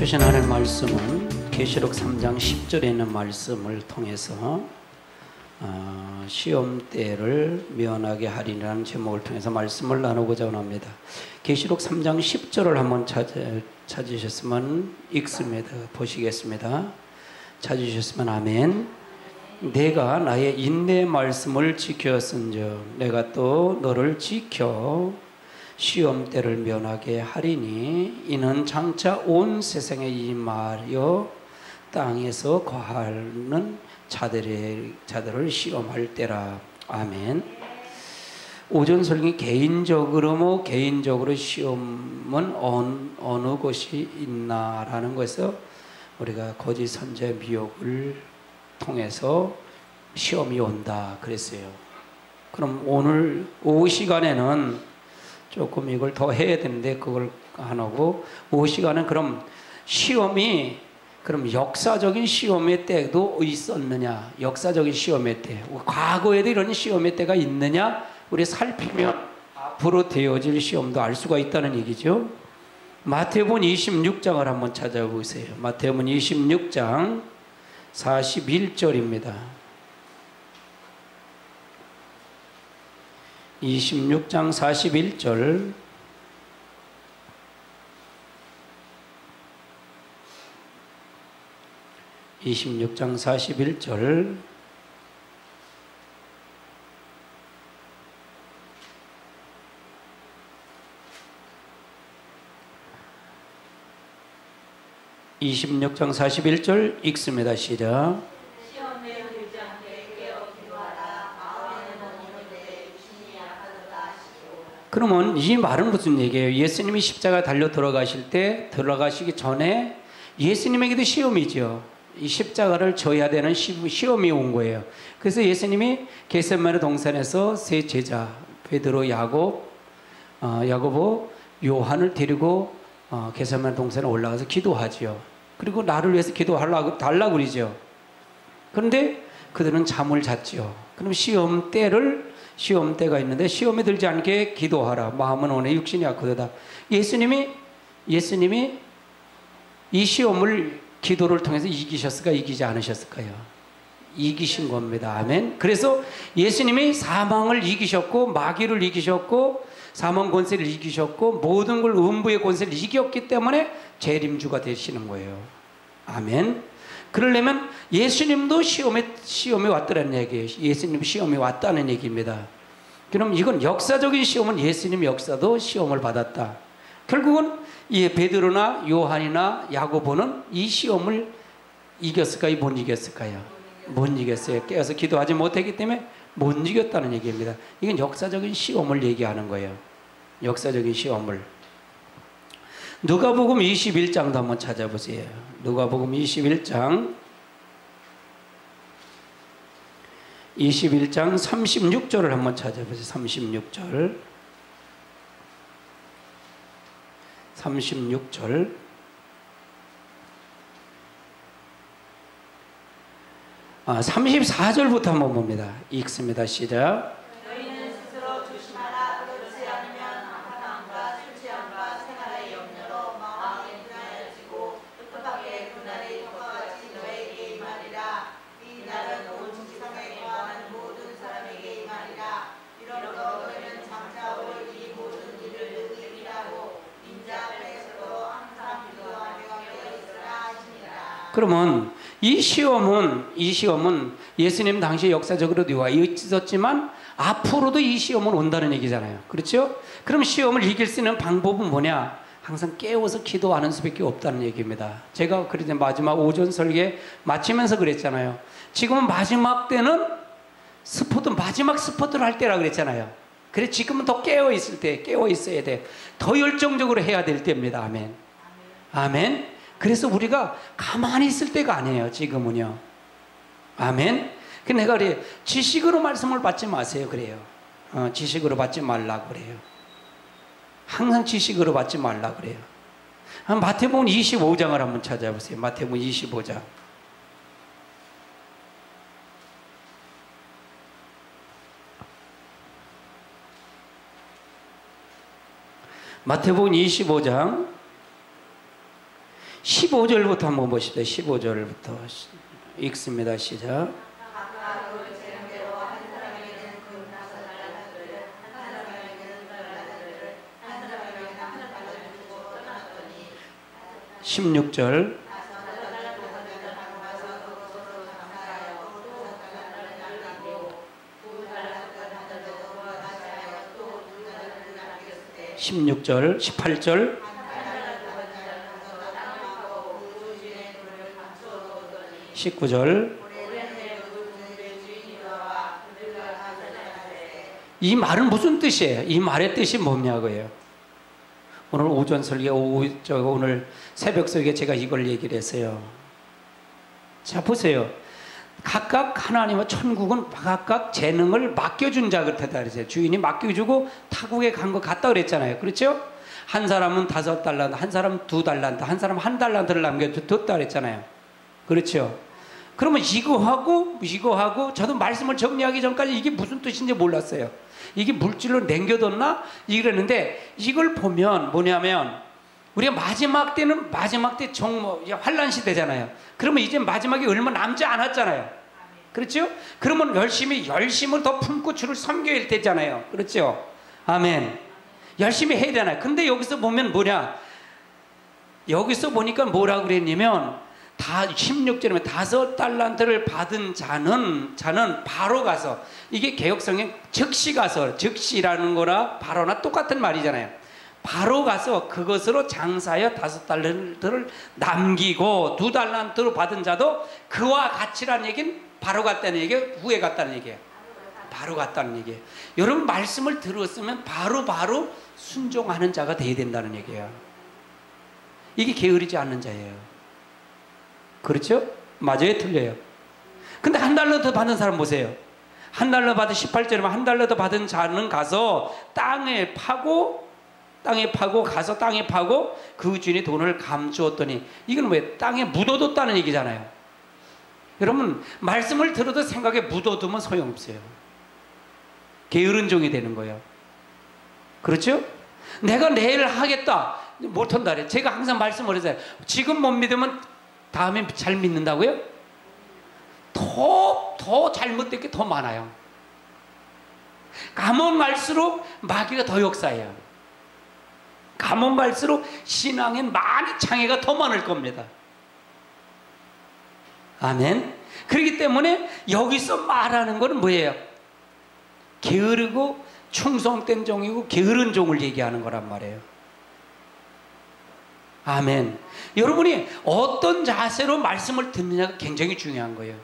주신 하나님의 말씀은 계시록 3장 10절에 있는 말씀을 통해서 시험 때를 면하게 하리라는 제목을 통해서 말씀을 나누고자 합니다. 계시록 3장 10절을 한번 찾으셨으면 읽습니다. 보시겠습니다. 찾으셨으면 아멘. 내가 나의 인내의 말씀을 지켰은즉 내가 또 너를 지켜 시험 때를 면하게 하리니 이는 장차 온 세상에 임하여 땅에서 거하는 자들을 시험할 때라. 아멘. 오전 설교 개인적으로 시험은 어느 곳이 있나라는 것에서 우리가 거짓 선지자의 미혹을 통해서 시험이 온다 그랬어요. 그럼 오늘 오후 시간에는 조금 이걸 더 해야 되는데 그걸 안 하고, 오후 시간은 그럼 시험이 그럼 역사적인 시험의 때도 있었느냐, 역사적인 시험의 때, 과거에도 이런 시험의 때가 있느냐 우리 살피면 앞으로 되어질 시험도 알 수가 있다는 얘기죠. 마태복음 26장을 한번 찾아보세요. 마태복음 26장 41절입니다. 26장 41절. (26장 41절) (26장 41절) 읽습니다. 시작. 그러면 이 말은 무슨 얘기예요? 예수님이 십자가 달려 들어가시기 전에 예수님에게도 시험이죠. 이 십자가를 져야 되는 시험이 온 거예요. 그래서 예수님이 겟세마네 동산에서 세 제자 베드로, 야고보, 요한을 데리고 겟세마네 동산에 올라가서 기도하죠. 그리고 나를 위해서 기도하려고 달라고 그러죠. 그런데 그들은 잠을 잤죠. 그럼 시험 때가 있는데 시험에 들지 않게 기도하라. 마음은 오네 육신이 약하도다. 예수님이 이 시험을 기도를 통해서 이기셨을까, 이기지 않으셨을까요? 이기신 겁니다. 아멘. 그래서 예수님이 사망을 이기셨고 마귀를 이기셨고 사망 권세를 이기셨고 모든 걸 음부의 권세를 이겼기 때문에 재림주가 되시는 거예요. 아멘. 그러려면 예수님도 시험에 왔다는 얘기예요. 예수님 시험이 왔다는 얘기입니다. 그럼 이건 역사적인 시험은 예수님 역사도 시험을 받았다. 결국은 이 베드로나 요한이나 야고보는 이 시험을 이겼을까요? 못 이겼을까요? 못 이겼어요. 깨어서 기도하지 못했기 때문에 못 이겼다는 얘기입니다. 이건 역사적인 시험을 얘기하는 거예요. 역사적인 시험을. 누가복음 21장도 한번 찾아보세요. 누가복음 21장 36절을 한번 찾아보세요. 36절 34절부터 한번 봅니다. 읽습니다. 시작. 그러면 이 시험은 예수님 당시에 역사적으로 와 있었지만 앞으로도 이 시험은 온다는 얘기잖아요. 그렇죠? 그럼 시험을 이길 수 있는 방법은 뭐냐? 항상 깨워서 기도하는 수밖에 없다는 얘기입니다. 제가 그랬는데 마지막 오전 설계 마치면서 그랬잖아요. 지금은 마지막 때는 마지막 스포트를 할 때라 그랬잖아요. 그래 지금은 더 깨어 있어야 돼. 더 열정적으로 해야 될 때입니다. 아멘. 아멘. 그래서 우리가 가만히 있을 때가 아니에요. 지금은요. 아멘. 그 내가 그래요. 지식으로 말씀을 받지 마세요. 그래요. 지식으로 받지 말라 그래요. 항상 지식으로 받지 말라 그래요. 마태복음 25장을 한번 찾아보세요. 마태복음 25장. 마태복음 25장 15절부터 한번 보십시오. 15절부터 읽습니다. 시작. 16절. 16절, 18절. 19절. 이 말은 무슨 뜻이에요? 이 말의 뜻이 뭐냐고요? 오늘 오전 설계, 오늘 새벽 설계 제가 이걸 얘기를 했어요. 자, 보세요. 각각 하나님의 천국은 각각 재능을 맡겨준 자 같다 그랬어요. 주인이 맡겨주고 타국에 간 것 같다 그랬잖아요. 그렇죠? 한 사람은 5달란트, 한 사람은 2달란트, 한 사람은 1달란트를 남겨뒀다 그랬잖아요. 그렇죠? 그러면 이거하고 저도 말씀을 정리하기 전까지 이게 무슨 뜻인지 몰랐어요. 이게 물질로 남겨뒀나? 이랬는데 이걸 보면 뭐냐면 우리가 마지막 때 환란 시대잖아요. 그러면 이제 마지막에 얼마 남지 않았잖아요. 그렇죠? 그러면 열심을 더 품고 주를 섬겨야 할 때잖아요. 그렇죠? 아멘. 열심히 해야 되나요? 근데 여기서 보면 뭐냐? 여기서 보니까 뭐라고 그랬냐면 16절에 5달란트를 받은 자는 바로 가서, 이게 개역성에 즉시 가서, 즉시라는 거나 바로나 똑같은 말이잖아요. 바로 가서 그것으로 장사하여 5달란트를 남기고 2달란트로 받은 자도 그와 같이라는 얘기는 바로 갔다는 얘기예요? 후에 갔다는 얘기예요? 바로 갔다는 얘기예요. 여러분 말씀을 들었으면 바로 순종하는 자가 돼야 된다는 얘기예요. 이게 게으르지 않는 자예요. 그렇죠? 맞아요? 틀려요? 근데 1달러 받은 사람 보세요. 1달러 받은 18절이면 1달러 받은 자는 가서 땅에 파고 그 주인이 돈을 감추었더니, 이건 왜 땅에 묻어뒀다는 얘기잖아요. 여러분 말씀을 들어도 생각에 묻어두면 소용없어요. 게으른 종이 되는 거예요. 그렇죠? 내가 내일 하겠다 못한다 그래. 제가 항상 말씀을 해서요. 지금 못 믿으면 다음에 잘 믿는다고요? 더 잘못된 게 더 많아요. 가면 갈수록 마귀가 더 역사해요. 가면 갈수록 신앙에 많은 장애가 더 많을 겁니다. 아멘. 그렇기 때문에 여기서 말하는 것은 뭐예요? 게으르고 충성된 종이고 게으른 종을 얘기하는 거란 말이에요. 아멘. 여러분이 어떤 자세로 말씀을 듣느냐가 굉장히 중요한 거예요.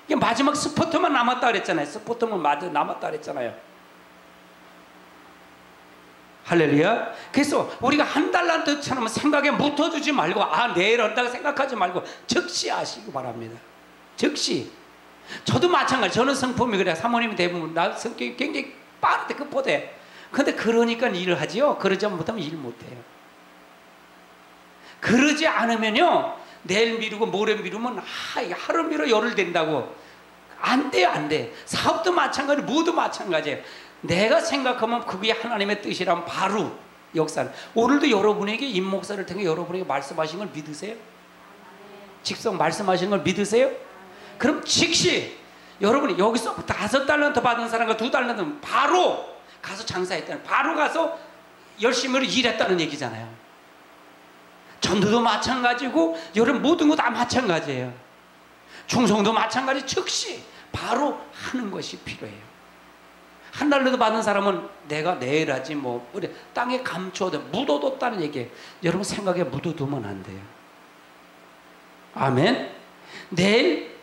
이게 마지막 스포트만 남았다 그랬잖아요. 스포트만 남았다 그랬잖아요. 할렐루야. 그래서 우리가 1달란트처럼 생각에 묻어두지 말고, 내일 한다고 생각하지 말고 즉시 하시기 바랍니다. 즉시. 저도 마찬가지. 저는 성품이 그래요. 사모님이 대부분 나 성격이 굉장히 빠르대, 급하대. 근데 그러니까 일을 하지요. 그러지 못하면 일 못해요. 그러지 않으면요, 내일 미루고 모레 미루면 하루 미뤄 열흘 된다고. 안 돼요. 안 돼. 사업도 마찬가지, 모두 마찬가지예요. 내가 생각하면 그게 하나님의 뜻이라면 바로 역사는. 오늘도 여러분에게 임 목사를 통해 여러분에게 말씀하신 걸 믿으세요? 직접 말씀하신 걸 믿으세요? 그럼 즉시 여러분이 여기서 5달란트 받은 사람과 2달란트 바로 가서 장사했다는, 바로 가서 열심히 일했다는 얘기잖아요. 전도도 마찬가지고 여러분 모든 거 다 마찬가지예요. 충성도 마찬가지. 즉시 바로 하는 것이 필요해요. 1달러도 받은 사람은 내가 내일 하지 뭐 땅에 감추어도 묻어뒀다는 얘기예요. 여러분 생각에 묻어두면 안 돼요. 아멘. 내일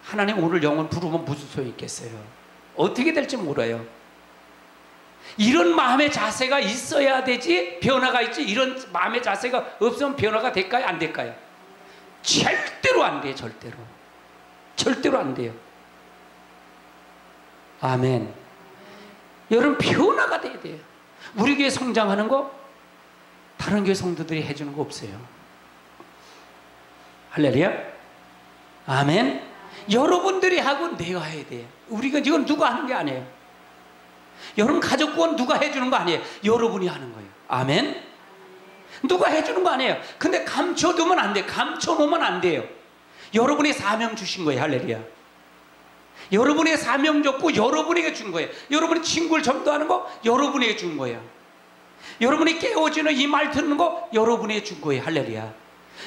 하나님 오늘 영혼 부르면 무슨 소용이 있겠어요? 어떻게 될지 몰라요. 이런 마음의 자세가 있어야 되지 변화가 있지, 이런 마음의 자세가 없으면 변화가 될까요? 안 될까요? 절대로 안 돼요. 절대로 안 돼요. 아멘. 여러분 변화가 돼야 돼요. 우리 교회 성장하는 거 다른 교회 성도들이 해주는 거 없어요. 할렐루야. 아멘. 여러분들이 하고 내가 해야 돼요. 우리가 이건 누가 하는 게 아니에요. 여러분 가족 구원 누가 해주는 거 아니에요. 여러분이 하는 거예요. 아멘. 누가 해주는 거 아니에요. 근데 감춰두면 안 돼요. 감춰놓으면 안 돼요. 여러분이 사명 주신 거예요. 할렐루야. 여러분에게 사명 줬고 여러분에게 준 거예요. 여러분이 친구를 전도하는 거 여러분에게 준 거예요. 여러분이 깨워주는 이 말 듣는 거 여러분에게 준 거예요. 할렐루야.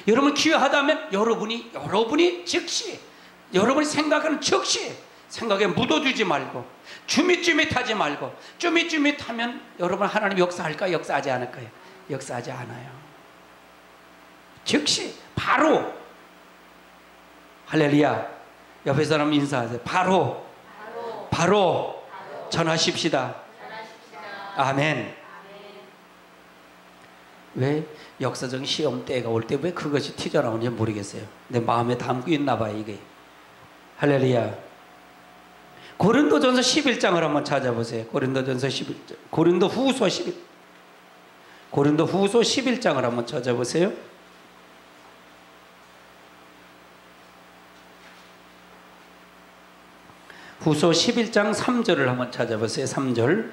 여러분 기회하다면 여러분이 즉시 여러분이 생각하는 즉시 생각에 묻어두지 말고 주밋주밋하지 말고 주밋주밋하면 여러분 하나님 역사할까요? 역사하지 않을까요? 역사하지 않아요. 즉시 바로 할렐루야. 옆에 사람 인사하세요. 바로 전하십시다. 아멘. 왜 역사적인 시험 때가 올 때 왜 그것이 튀어나오는지 모르겠어요. 내 마음에 담고 있나 봐요, 이게. 할렐루야. 고린도전서 11장을 한번 찾아보세요. 고린도전서 11장. 고린도후서 11장을 한번 찾아보세요. 후서 11장 3절을 한번 찾아보세요. 3절.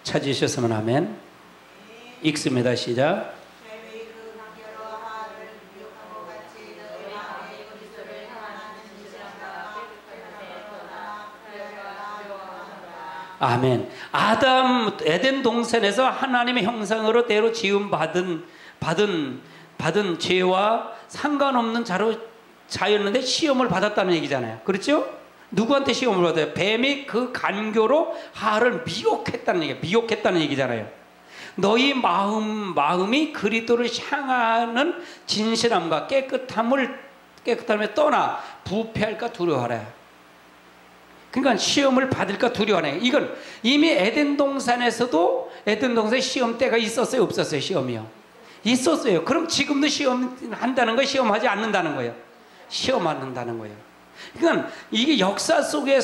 찾으셨으면 아멘. 읽습니다. 시작. 아멘. 아담 에덴 동산에서 하나님의 형상으로 때로 지음 받은 죄와 상관없는 자였는데 시험을 받았다는 얘기잖아요. 그렇죠? 누구한테 시험을 받아요? 뱀이 그 간교로 하와를 미혹했다는 얘기잖아요. 너희 마음이 그리스도를 향하는 진실함과 깨끗함을 떠나 부패할까 두려워하라. 그러니까 시험을 받을까 두려워하네. 이건 이미 에덴 동산에 시험 때가 있었어요, 없었어요? 시험이요. 있었어요. 그럼 지금도 시험한다는 거예요? 시험하지 않는다는 거예요? 시험한다는 거예요. 그러니까 이게 역사 속에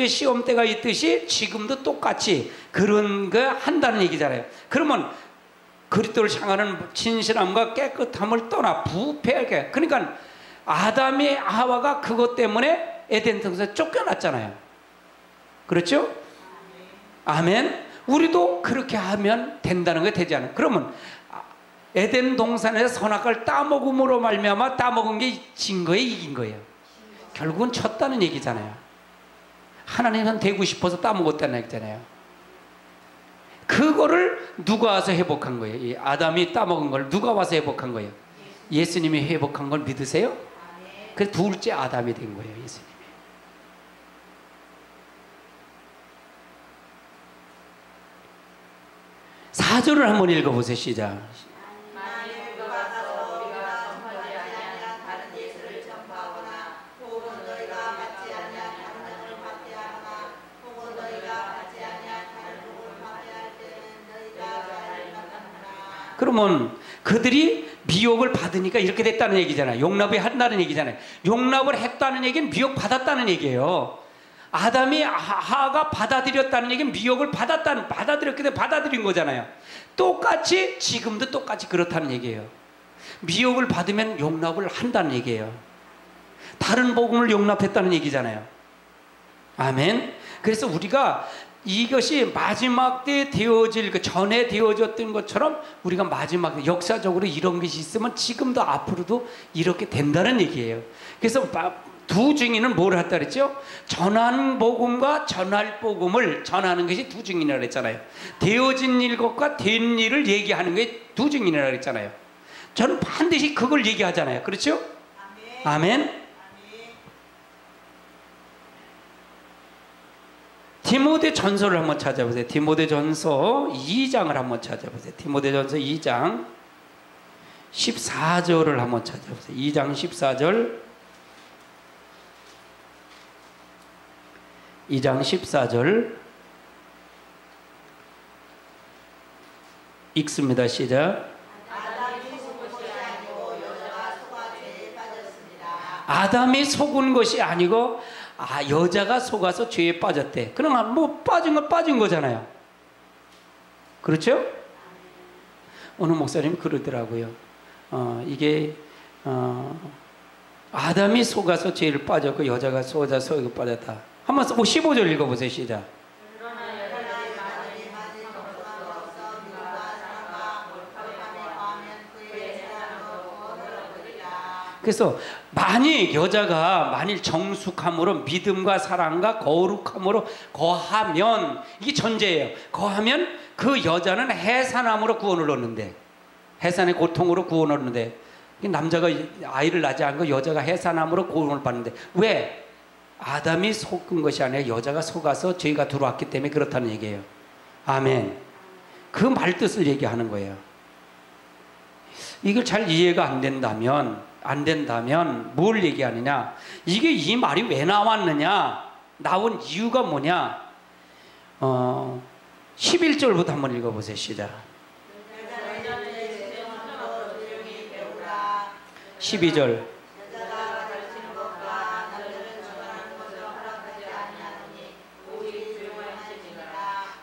시험 때가 있듯이 지금도 똑같이 그런 거 한다는 얘기잖아요. 그러면 그리스도를 향하는 진실함과 깨끗함을 떠나 부패하게. 그러니까 아담이 하와가 그것 때문에 에덴 동산에서 쫓겨났잖아요. 그렇죠? 아멘. 우리도 그렇게 하면 된다는 게 되지 않아요. 그러면 에덴 동산에서 선악과를 따먹음으로 말미암아 따먹은 게 진 거예요, 이긴 거예요? 결국은 쳤다는 얘기잖아요. 하나님은 되고 싶어서 따먹었다는 얘기잖아요. 그거를 누가 와서 회복한 거예요? 이 아담이 따먹은 걸 누가 와서 회복한 거예요? 예수님이 회복한 걸 믿으세요? 그래서 둘째 아담이 된 거예요, 예수님이. 4절을 한번 읽어보세요. 시작. 그러면 그들이 미혹을 받으니까 이렇게 됐다는 얘기잖아요. 용납을 한다는 얘기잖아요. 용납을 했다는 얘기는 미혹 받았다는 얘기예요. 아담이 하가 받아들였다는 얘기는 미혹을 받아들였기 때문에 받아들인 거잖아요. 똑같이 지금도 똑같이 그렇다는 얘기예요. 미혹을 받으면 용납을 한다는 얘기예요. 다른 복음을 용납했다는 얘기잖아요. 아멘. 그래서 우리가 이것이 마지막 때 되어질 그 전에 되어졌던 것처럼 우리가 마지막 역사적으로 이런 것이 있으면 지금도 앞으로도 이렇게 된다는 얘기예요. 그래서 두 증인은 뭘 했다 그랬죠? 전한 복음과 전할 복음을 전하는 것이 두 증인이라고 그랬잖아요. 되어진 일것과 된 일을 얘기하는 게 두 증인이라고 그랬잖아요. 저는 반드시 그걸 얘기하잖아요. 그렇죠? 아멘. 디모데전서를 한번 찾아보세요. 디모데전서 2장을 한번 찾아보세요. 디모데전서 2장 14절을 한번 찾아보세요. 2장 14절. 2장 14절 읽습니다. 시작. 아담이 속은 것이 아니고 여자가 속아서 죄에 빠졌대. 그럼 뭐 빠진 건 빠진 거잖아요. 그렇죠? 어느 목사님이 그러더라고요. 이게 아담이 속아서 죄를 빠졌고 여자가 속아서 빠졌다. 한번 15절 읽어보세요. 시작. 그래서 만일 정숙함으로 믿음과 사랑과 거룩함으로 거하면, 이게 전제예요. 거하면 그 여자는 해산함으로 구원을 얻는데, 해산의 고통으로 구원을 얻는데, 남자가 아이를 낳지 않고 여자가 해산함으로 구원을 받는데, 왜? 아담이 속은 것이 아니라 여자가 속아서 죄가 들어왔기 때문에 그렇다는 얘기예요. 아멘. 그 말뜻을 얘기하는 거예요. 이걸 잘 이해가 안 된다면 뭘 얘기하느냐? 이게 이 말이 왜 나왔느냐? 나온 이유가 뭐냐? 11절부터 한번 읽어보세요. 시작. 12절.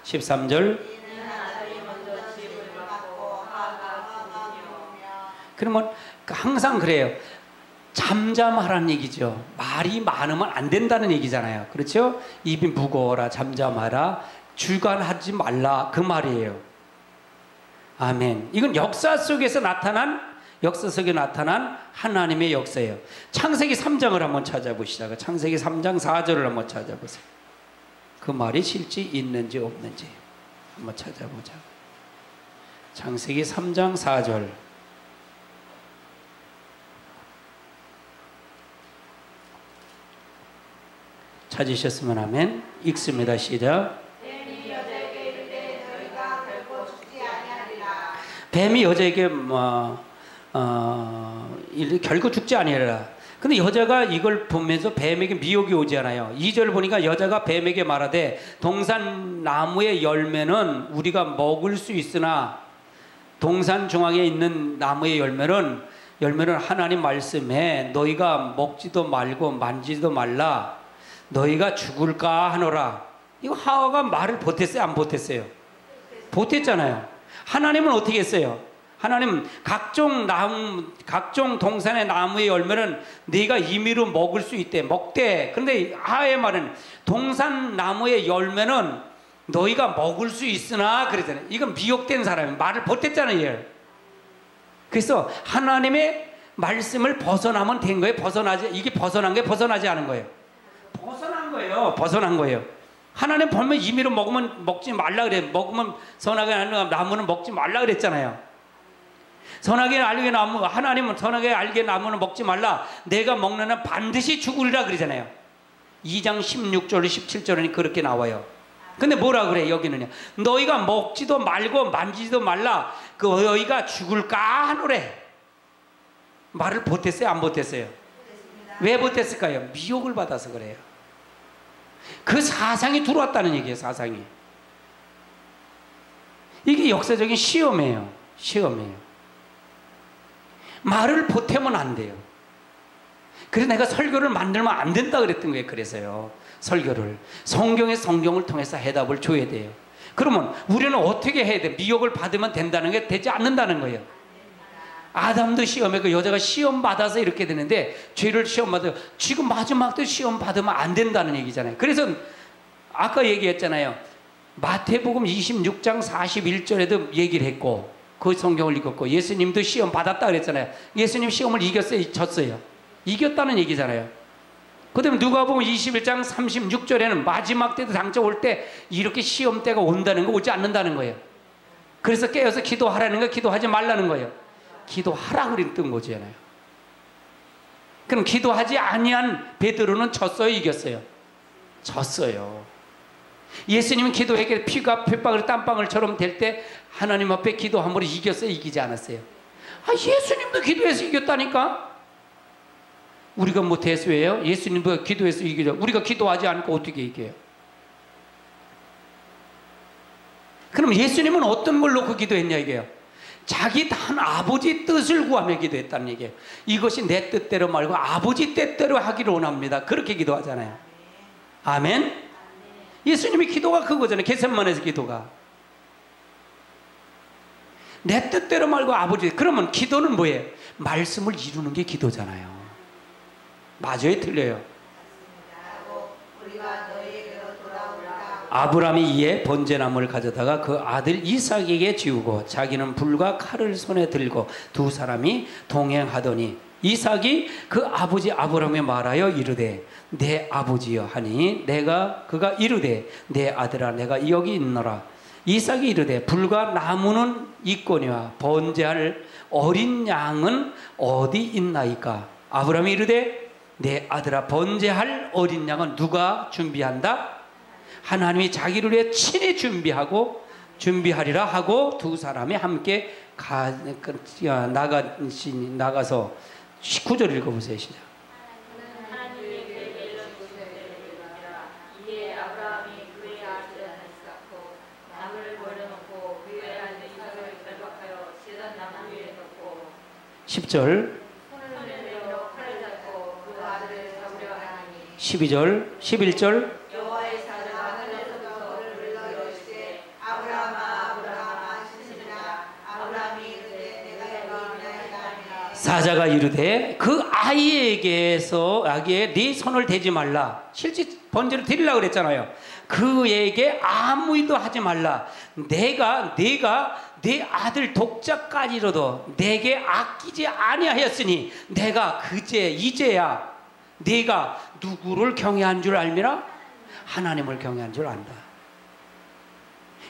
13절. 그러면 항상 그래요. 잠잠하라는 얘기죠. 말이 많으면 안 된다는 얘기잖아요. 그렇죠? 입이 무거워라, 잠잠하라, 주관하지 말라, 그 말이에요. 아멘. 이건 역사 속에 나타난 하나님의 역사예요. 창세기 3장을 한번 찾아보시다가 창세기 3장 4절을 한번 찾아보세요. 그 말이 실제 있는지 없는지 한번 찾아보자. 창세기 3장 4절. 찾으셨으면 하면 읽습니다. 시작. 뱀이 여자에게 결코 죽지 아니하리라. 근데 여자가 이걸 보면서 뱀에게 미혹이 오지 않아요. 2절 보니까 여자가 뱀에게 말하되 동산 나무의 열매는 우리가 먹을 수 있으나 동산 중앙에 있는 나무의 열매는 하나님 말씀에 너희가 먹지도 말고 만지지도 말라, 너희가 죽을까 하노라. 이거 하와가 말을 보탰어요? 안 보탰어요? 보탰잖아요. 하나님은 어떻게 했어요? 하나님 각종 동산의 나무의 열매는 네가 임의로 먹을 수 있대, 먹되. 그런데 하와의 말은 동산 나무의 열매는 너희가 먹을 수 있으나 그랬잖아요. 이건 미혹된 사람이 말을 보탰잖아요. 그래서 하나님의 말씀을 벗어나면 된 거예요. 이게 벗어난 게 벗어나지 않은 거예요. 벗어난 거예요. 하나님 보면 임의로 먹지 말라 그래. 먹으면 선하게 알게 나무는 먹지 말라 그랬잖아요. 하나님은 선하게 알게 나무는 먹지 말라. 내가 먹는 한 반드시 죽으리라 그러잖아요. 2장 16절 17절은 그렇게 나와요. 근데 뭐라 그래 여기는요? 너희가 먹지도 말고 만지지도 말라. 너희가 죽을까 하노래. 말을 보탰어요? 안 보탰어요? 왜 보탰을까요? 미혹을 받아서 그래요. 그 사상이 들어왔다는 얘기예요. 사상이. 이게 역사적인 시험이에요. 말을 보태면 안 돼요. 그래서 내가 설교를 만들면 안 된다 그랬던 거예요. 그래서요. 성경을 통해서 해답을 줘야 돼요. 그러면 우리는 어떻게 해야 돼? 미혹을 받으면 된다는 게 되지 않는다는 거예요. 아담도 시험에 그 여자가 시험 받아서 이렇게 되는데, 죄를 시험 받아요. 지금 마지막도 시험 받으면 안 된다는 얘기잖아요. 그래서 아까 얘기했잖아요. 마태복음 26장 41절에도 얘기를 했고, 그 성경을 읽었고, 예수님도 시험 받았다 그랬잖아요. 예수님 시험을 이겼어요? 졌어요? 이겼다는 얘기잖아요. 그 다음에 누가복음 21장 36절에는 마지막 때도 장차 올 때 이렇게 시험 때가 온다는 거, 오지 않는다는 거예요. 그래서 깨어서 기도하라는 거, 기도하지 말라는 거예요. 기도하라 그랬던 거잖아요. 그럼 기도하지 아니한 베드로는 졌어요? 이겼어요? 졌어요. 예수님은 기도했기에 피가 핏방울 땀방울처럼 될 때 하나님 앞에 기도함으로 이겼어요? 이기지 않았어요? 예수님도 기도해서 이겼다니까. 우리가 뭐 대수예요? 예수님도 기도해서 이기죠. 우리가 기도하지 않고 어떻게 이겨요? 그럼 예수님은 어떤 걸 놓고 기도했냐 이게요? 자기 단 아버지 뜻을 구하며 기도했다는 얘기예요. 이것이 내 뜻대로 말고 아버지 뜻대로 하기를 원합니다. 그렇게 기도하잖아요. 아멘? 예수님의 기도가 그거잖아요. 겟세마네에서 기도가. 내 뜻대로 말고 아버지. 그러면 기도는 뭐예요? 말씀을 이루는 게 기도잖아요. 맞아요? 틀려요? 아브라함이 이에 번제나무를 가져다가 그 아들 이삭에게 지우고 자기는 불과 칼을 손에 들고 두 사람이 동행하더니 이삭이 그 아버지 아브라함에 말하여 이르되 내 아버지여 하니 그가 이르되 내 아들아 내가 여기 있노라. 이삭이 이르되 불과 나무는 있거니와 번제할 어린 양은 어디 있나이까. 아브라함이 이르되 내 아들아 번제할 어린 양은 누가 준비한다? 하나님이 자기를 위해 친히 준비하리라 하고 두 사람이 함께 나가서 19절 읽어보세요. 시작. 이에 아브라함이 그의 아들 이삭과 나무를 버려놓고 그의 아들 이삭을 결박하여 제단 나무 위에 놓고 10절, 손을 내밀어 칼을 잡고 그 아들을 잡으려 하니 12절, 11절. 여호와의 사자가 하늘에서부터 그를 이르시되 아브라함아 아브라함아 하시니라. 아브라함이 이르되 내가 여기 있나이다. 사자가 이르되 그 아기에 네 손을 대지 말라. 실제 번제를 드리려고 그랬잖아요. 그에게 아무 일도 하지 말라. 내가 내 아들 독자까지로도 내게 아끼지 아니하였으니 내가 이제야 네가 누구를 경외한 줄 알미라? 하나님을 경외한 줄 안다.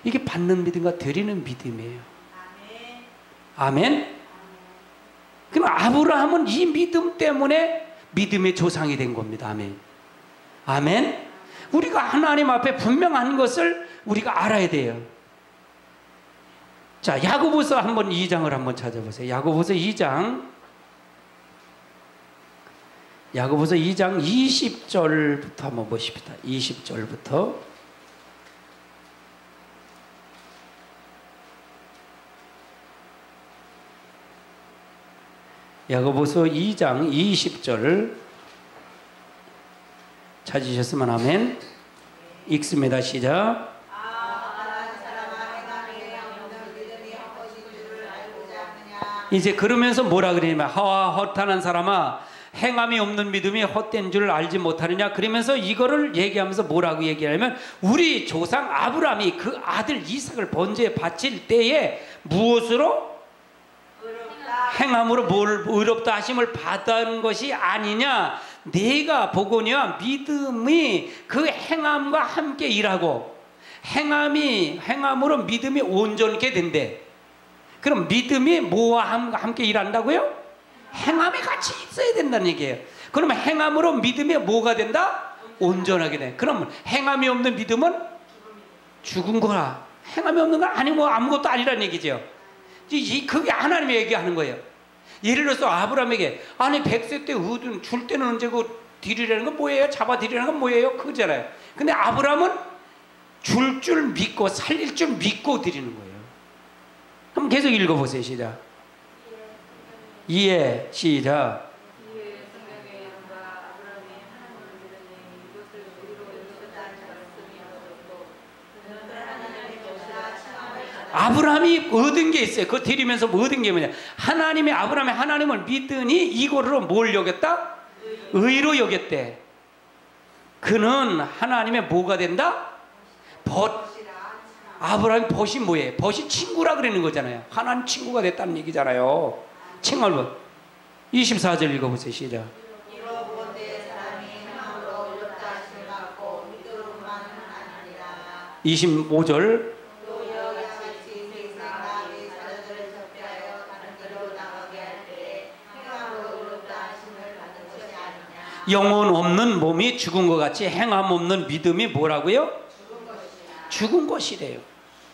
이게 받는 믿음과 드리는 믿음이에요. 아멘. 그럼 아브라함은 이 믿음 때문에 믿음의 조상이 된 겁니다. 아멘. 아멘. 우리가 하나님 앞에 분명한 것을 우리가 알아야 돼요. 자, 야고보서 한번 2장을 한번 찾아보세요. 야고보서 2장 20절부터 한번 보십시다. 20절부터 야고보서 2장 20절 찾으셨으면 아멘. 읽습니다. 시작. 이제 그러면서 뭐라 그러냐면 허탄한 사람아 행함이 없는 믿음이 헛된 줄 알지 못하느냐. 그러면서 이거를 얘기하면서 뭐라고 얘기하냐면 우리 조상 아브라함이 그 아들 이삭을 번제에 바칠 때에 무엇으로? 행함으로 뭘 의롭다 하심을 받은 것이 아니냐. 내가 보거니와 믿음이 그 행함과 함께 일하고 행함으로 믿음이 온전케 된대. 그럼 믿음이 뭐와 함께 일한다고요? 행함이 같이 있어야 된다는 얘기예요. 그러면 행함으로 믿음이 뭐가 된다? 온전하게 돼. 그러면 행함이 없는 믿음은 죽은 거라. 행함이 없는 건 아니고 아무것도 아니라는 얘기죠. 그게 하나님이 얘기하는 거예요. 예를 들어서 아브라함에게 아니 100세 때 얻은 줄 때는 언제고 드리라는 건 뭐예요? 잡아 드리라는 건 뭐예요? 그거잖아요. 근데 아브라함은 줄 믿고 살릴 줄 믿고 드리는 거예요. 한번 계속 읽어보세요. 시작. 이해. 시작. 아브라함이 얻은 게 있어요. 그거 드리면서 뭐 얻은 게 뭐냐. 아브라함이 하나님을 믿으니 이거로 뭘 여겼다? 의로 여겼대. 그는 하나님의 뭐가 된다? 아브라함 벗이 뭐예요? 벗이 친구라 그러는 거잖아요. 하나님 친구가 됐다는 얘기잖아요. 친구를 24절 읽어보세요. 시작. 25절. 영혼 없는 몸이 죽은 것 같이 행함 없는 믿음이 뭐라고요? 죽은 것이래요.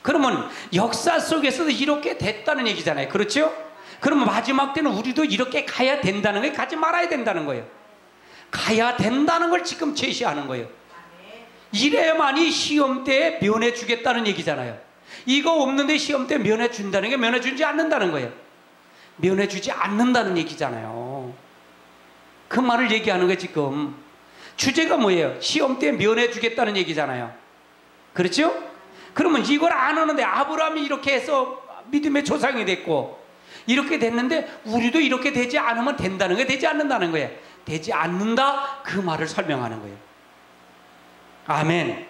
그러면 역사 속에서도 이렇게 됐다는 얘기잖아요. 그렇죠? 그러면 마지막 때는 우리도 이렇게 가야 된다는 거예요? 가지 말아야 된다는 거예요? 가야 된다는 걸 지금 제시하는 거예요. 이래야만이 시험 때에 면해 주겠다는 얘기잖아요. 이거 없는데 시험 때 면해 준다는 게 면해 주지 않는다는 거예요. 면해 주지 않는다는 얘기잖아요. 그 말을 얘기하는 거예요. 지금 주제가 뭐예요? 시험 때 면해 주겠다는 얘기잖아요. 그렇죠? 그러면 이걸 안 하는데 아브라함이 이렇게 해서 믿음의 조상이 됐고 이렇게 됐는데 우리도 이렇게 되지 않으면 된다는 거예요? 되지 않는다는 거예요? 되지 않는다, 그 말을 설명하는 거예요. 아멘.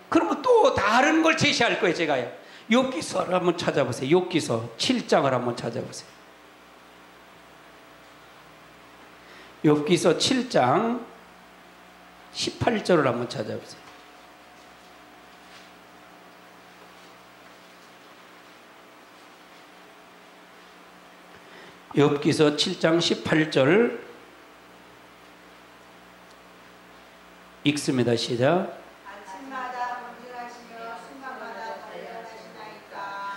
그러면 또 다른 걸 제시할 거예요. 제가요. 욥기서를 한번 찾아보세요. 욥기서 7장을 한번 찾아보세요. 욥기서 7장 18절을 한번 찾아보세요. 욥기서 7장 18절 읽습니다. 시작. 아침마다 번증하시며 순간마다 단련하시나이까.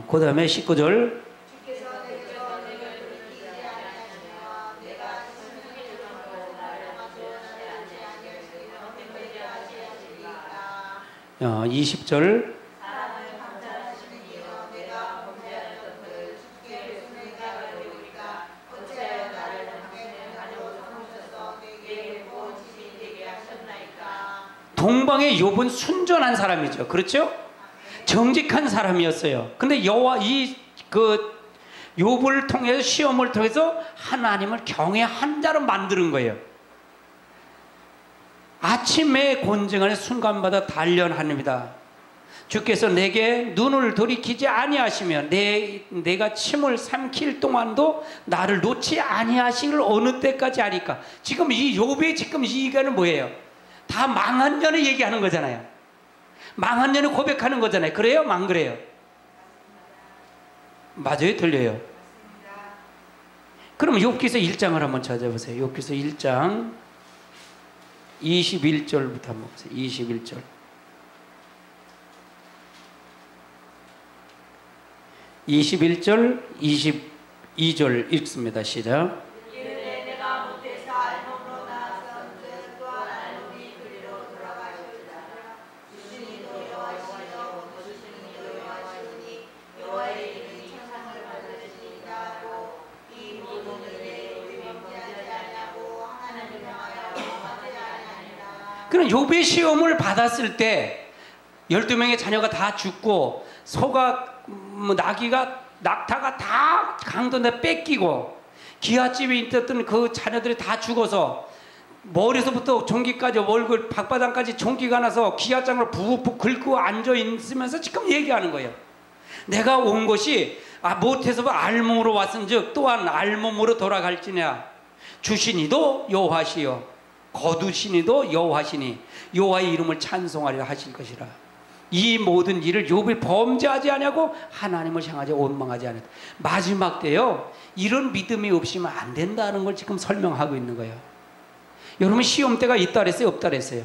그 다음에 19절. 주께서 내게서 내게 돌이키지 아니하시며 내가 천국에 들어가고 나를 구원하지 아니하시며 헛되게 하시리이까. 20절. 사람을 감찰하시는 이여 내가 범죄하였거늘 주께 무슨 내가 배우리까. 어찌하여 나를 당신의 가지고 삼으셔서 내게 본 지식이 되게 하셨나이까. 동방의 욥은 순전한 사람이죠. 그렇죠? 정직한 사람이었어요. 근데 여호와 욥을 통해서 시험을 통해서 하나님을 경외한 자로 만드는 거예요. 아침에 곤증하는 순간마다 단련합니다. 주께서 내게 눈을 돌이키지 아니하시며 내가 침을 삼킬 동안도 나를 놓지 아니하시기를 어느 때까지 하리까. 지금 이 욥의 지금 이 얘기는 뭐예요? 다 망한 년을 얘기하는 거잖아요. 망한 년을 고백하는 거잖아요. 그래요? 안 그래요? 맞아요? 들려요? 그럼 욥기서 1장을 한번 찾아보세요. 욥기서 1장 21절부터 한번 보세요. 21절. 21절, 22절 읽습니다. 시작. 이르되 내가 못해서 알몸으로 나왔은즉 또한 알몸이 그리로 돌아가시리라. 주시니도 여호와시요 거두시니도 여호와시니 여호와의 이름이 천상을 받으시니라고. 이 모든 일에 우리 범죄하지 아니하고 하나님을 향하여 범하지 아니하니라. 그럼 욥의 시험을 받았을 때 12명의 자녀가 다 죽고 소가 낙타가 다 강도에 뺏기고 기아집에 있었던 그 자녀들이 다 죽어서 머리서부터 종기까지 얼굴 박바닥까지 종기가 나서 기아장을 푹푹 긁고 앉아 있으면서 지금 얘기하는 거예요. 내가 온 것이 못해서 알몸으로 왔은즉 또한 알몸으로 돌아갈지냐. 주시니도 여호와시요 거두시니도 여호와시니 여호와의 이름을 찬송하리라 하실 것이라. 이 모든 일을 욥이 범죄하지 아니하고 하나님을 향하지 원망하지 않았다. 마지막 때요, 이런 믿음이 없으면 안 된다는 걸 지금 설명하고 있는 거예요. 여러분 시험 때가 있다 그랬어요? 없다 그랬어요?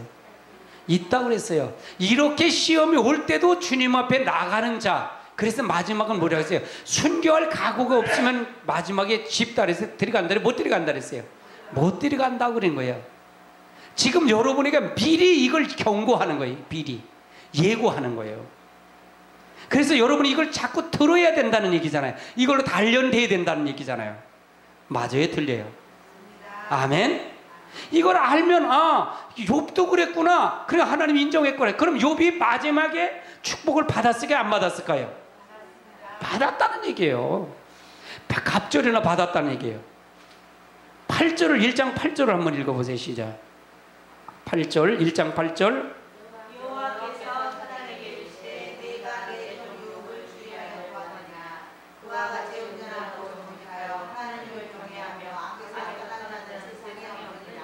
있다 그랬어요. 이렇게 시험이 올 때도 주님 앞에 나가는 자, 그래서 마지막은 뭐라고 했어요? 순교할 각오가 없으면 마지막에 집다 그랬어요? 들어간다 그랬어요? 못 들어간다 그랬어요? 못 들어간다고 그런 거예요. 지금 여러분에게 미리 이걸 경고하는 거예요. 미리 예고하는 거예요. 그래서 여러분이 이걸 자꾸 들어야 된다는 얘기잖아요. 이걸로 단련돼야 된다는 얘기잖아요. 맞아요? 들려요? 아멘? 이걸 알면 욥도 그랬구나. 그래 하나님 인정했구나. 그럼 욥이 마지막에 축복을 받았을까요? 안 받았을까요? 받았다는 얘기예요. 갑절이나 받았다는 얘기예요. 8절을 1장 8절을 한번 읽어보세요. 시작. 8절 1장 8절. 여호와께서 사단에게 이르시되 내가 내 종 욥을 주의하여 보았느냐. 그와 같이 온전하고 정직하여 하나님을 경외하며 악에서 떠나는 세상이 없느니라.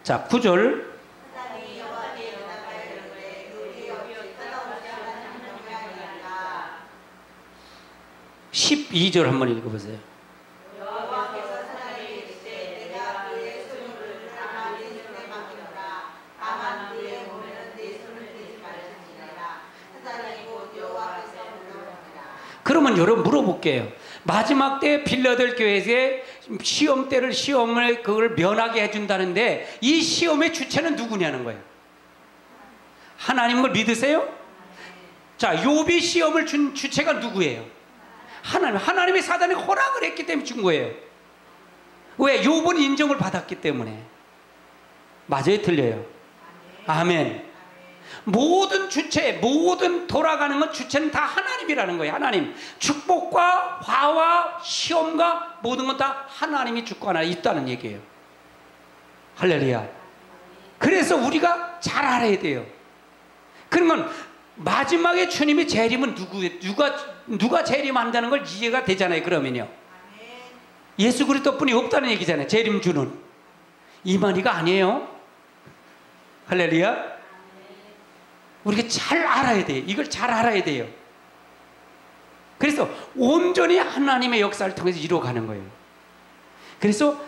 자 9절. 사단이 여호와께 대답하여 이르되 의리 없이 떠나오지 않는 경외하리라. 12절 한번 읽어보세요. 여호와께서 사단에게 이르시되 내가 그의 소유를 다만 네 손에 맡기노라. 다만 그의 몸에는 네 손을 대지 말지니라. 사단이 곧 여호와께서 불러오니라. 그러면 여러분 물어볼게요. 마지막 때 빌라델교회에 시험을 그걸 면하게 해준다는데 이 시험의 주체는 누구냐는 거예요. 하나님을 믿으세요? 자, 욥이 시험을 준 주체가 누구예요? 하나님의 사단이 허락을 했기 때문에 준 거예요. 왜? 욥은 인정을 받았기 때문에. 맞아요? 틀려요? 아멘. 모든 주체, 모든 돌아가는 건 주체는 다 하나님이라는 거예요. 하나님. 축복과 화와 시험과 모든 건 다 하나님이 주권하에 있다는 얘기예요. 할렐루야. 그래서 우리가 잘 알아야 돼요. 그러면 마지막에 주님의 재림은 누가 재림한다는 걸 이해가 되잖아요. 그러면요. 예수 그리스도뿐이 없다는 얘기잖아요. 재림주는. 이만희가 아니에요. 할렐루야. 우리가 잘 알아야 돼요. 이걸 잘 알아야 돼요. 그래서 온전히 하나님의 역사를 통해서 이루어가는 거예요. 그래서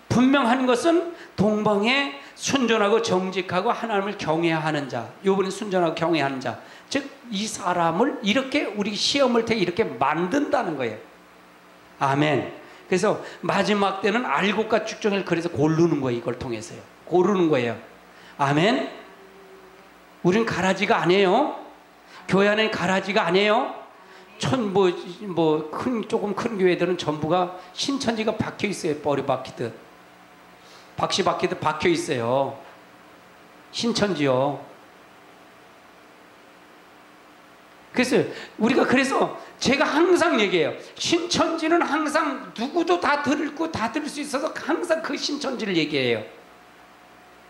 분명한 것은 동방에 순전하고 정직하고 하나님을 경외하는 자, 요번에 순전하고 경외하는 자, 즉 이 사람을 이렇게 우리 시험을 통해 이렇게 만든다는 거예요. 아멘. 그래서 마지막 때는 알곡과 죽정을 그래서 고르는 거예요. 이걸 통해서요. 고르는 거예요. 아멘. 우린 가라지가 아니에요. 교회 안에는 가라지가 아니에요. 조금 큰 교회들은 전부가 신천지가 박혀 있어요. 뻘이 박히듯. 박씨 박히듯 박혀 있어요. 신천지요. 그래서 제가 항상 얘기해요. 신천지는 항상 누구도 다 듣고 다 들을 수 있어서 항상 그 신천지를 얘기해요.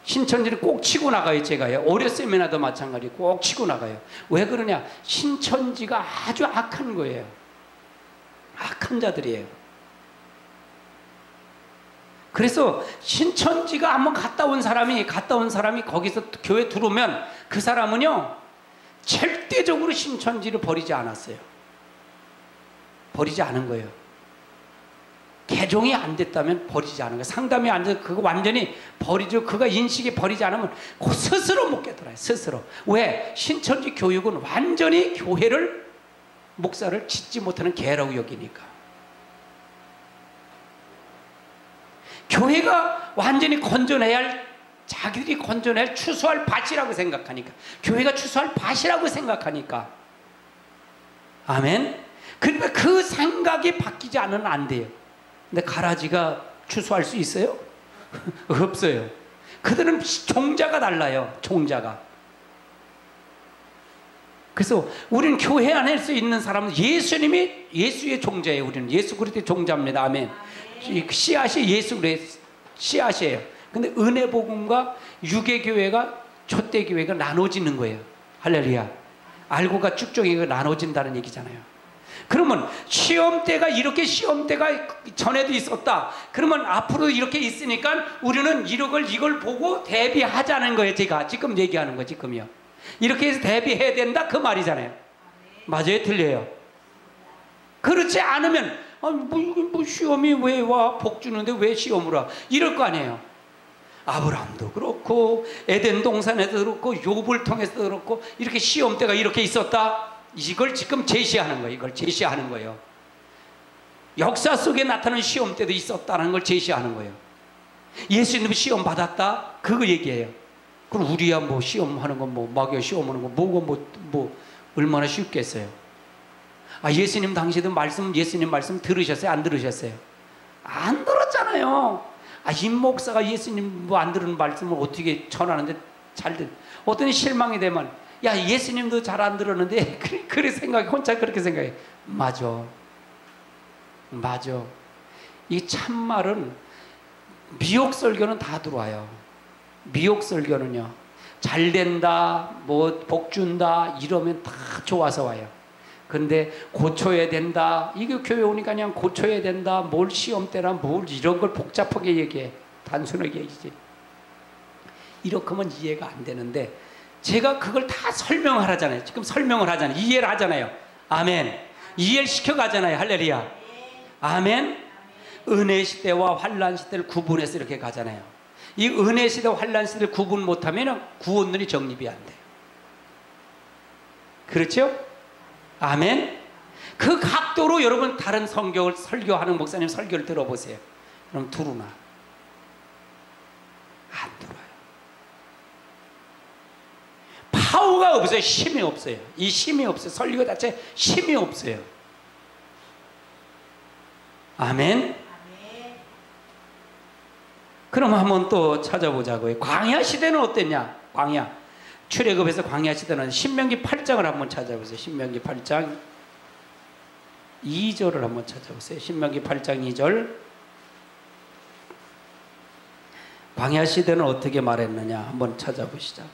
신천지를 꼭 치고 나가요. 제가요. 어렸으면도 마찬가지 꼭 치고 나가요. 왜 그러냐? 신천지가 아주 악한 거예요. 악한 자들이에요. 그래서 신천지가 한번 갔다 온 사람이 거기서 교회 들어오면 그 사람은요 절대적으로 신천지를 버리지 않았어요. 버리지 않은 거예요. 개종이 안 됐다면 버리지 않은 거예요. 상담이 안 돼서 그거 완전히 버리죠. 그가 인식이 버리지 않으면 스스로 못 깨달아요. 스스로. 왜? 신천지 교육은 완전히 교회를 목사를 짓지 못하는 개라고 여기니까. 교회가 완전히 건전해야 할, 자기들이 건전해야 할, 추수할 밭이라고 생각하니까, 교회가 추수할 밭이라고 생각하니까. 아멘. 그러니까 그 생각이 바뀌지 않으면 안 돼요. 근데 가라지가 추수할 수 있어요? 없어요. 그들은 종자가 달라요. 종자가. 그래서 우리는 교회 안에 있는 사람은 예수님이 예수의 종자예요. 우리는 예수 그리스도의 종자입니다. 아멘. 씨앗이 예수 그리스도의 씨앗이에요. 근데 은혜 복음과 유괴 교회가 촛대 교회가 나눠지는 거예요. 할렐루야. 알고가 쭉쭉이가 나눠진다는 얘기잖아요. 그러면 시험 때가 이렇게 시험 때가 전에도 있었다. 그러면 앞으로 이렇게 있으니까 우리는 이걸 보고 대비하자는 거예요. 제가 지금 얘기하는 거 지금요. 이렇게 해서 대비해야 된다 그 말이잖아요. 맞아요, 틀려요? 그렇지 않으면 뭐 시험이 왜 와? 복 주는데 왜 시험을 와? 이럴 거 아니에요. 아브라함도 그렇고 에덴 동산에도 그렇고 욥을 통해서도 그렇고 이렇게 시험 때가 이렇게 있었다. 이걸 지금 제시하는 거예요. 이걸 제시하는 거예요. 역사 속에 나타나는 시험 때도 있었다는 걸 제시하는 거예요. 예수님 시험 받았다? 그거 얘기해요. 그럼 우리야 뭐 시험하는 건 뭐 마귀가 시험하는 건 뭐가 뭐 얼마나 쉽겠어요. 예수님 당시에도 예수님 말씀 들으셨어요? 안 들으셨어요? 안 들었잖아요. 임 목사가 예수님 뭐 안 들은 말씀을 어떻게 전하는데 잘 듣. 어떤 실망이 되면 야 예수님도 잘 안 들었는데 그래 생각해. 혼자 그렇게 생각해. 맞아. 이 참말은 미혹 설교는 다 들어와요. 미혹 설교는요. 잘 된다, 뭐 복 준다 이러면 다 좋아서 와요. 근데 고쳐야 된다. 이게 교회 오니까 그냥 고쳐야 된다. 뭘 시험 때나 뭘 이런 걸 복잡하게 얘기해. 단순하게 얘기지. 이렇게 하면 이해가 안 되는데 제가 그걸 다 설명하잖아요. 지금 설명을 하잖아요. 이해를 하잖아요. 아멘. 이해를 시켜가잖아요. 할렐루야. 아멘. 은혜 시대와 환란 시대를 구분해서 이렇게 가잖아요. 이 은혜 시대와 환란 시대를 구분 못하면 구원론이 정립이 안 돼요. 그렇죠? 아멘. 그 각도로 여러분 다른 성경을 설교하는 목사님 설교를 들어보세요. 그럼 들으나? 안 들어요. 파워가 없어요. 힘이 없어요. 이 힘이 없어요. 설교 자체 힘이 없어요. 아멘. 그럼 한번 또 찾아보자고요. 광야 시대는 어땠냐? 광야. 출애굽에서 광야 시대는 신명기 8장을 한번 찾아보세요. 신명기 8장 2절을 한번 찾아보세요. 신명기 8장 2절. 광야 시대는 어떻게 말했느냐 한번 찾아보시죠.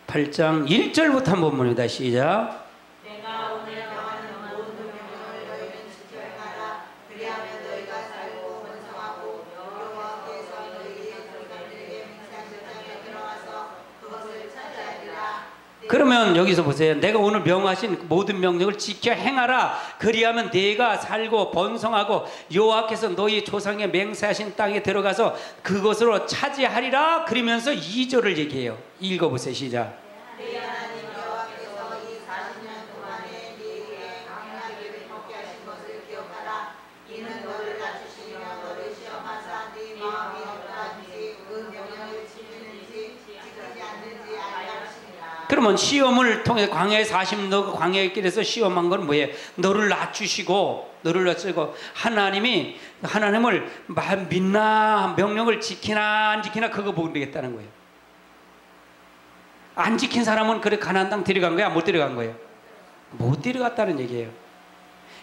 8장 1절부터 한번 봅니다. 시작. 내가 오늘 명하는 모든 그러면 여기서 보세요. 내가 오늘 명하신 모든 명령을 지켜 행하라. 그리하면 네가 살고 번성하고 여호와께서 너희 조상의 맹세하신 땅에 들어가서 그것으로 차지하리라. 그러면서 2절을 얘기해요. 읽어보세요. 시작. 네 하나님 여호와께서 이 40년 동안에 네게 강하기를 먹게 하신 것을 기억하라. 이는 너를 낮추시며 너를 시험하사 네 마음이 어떠한지 그 명령을 지키는지 지키지 않는지 알게 하시니라. 그러면 시험을 통해 광야에 40년 광야의 길에서 시험한 건 뭐예요? 너를 낮추시고 하나님을 믿나 명령을 지키나 안 지키나 그거 모르겠다는 거예요. 안 지킨 사람은 그래 가나안 땅 데려간 거야? 못 데려간 거예요? 못 데려갔다는 얘기예요.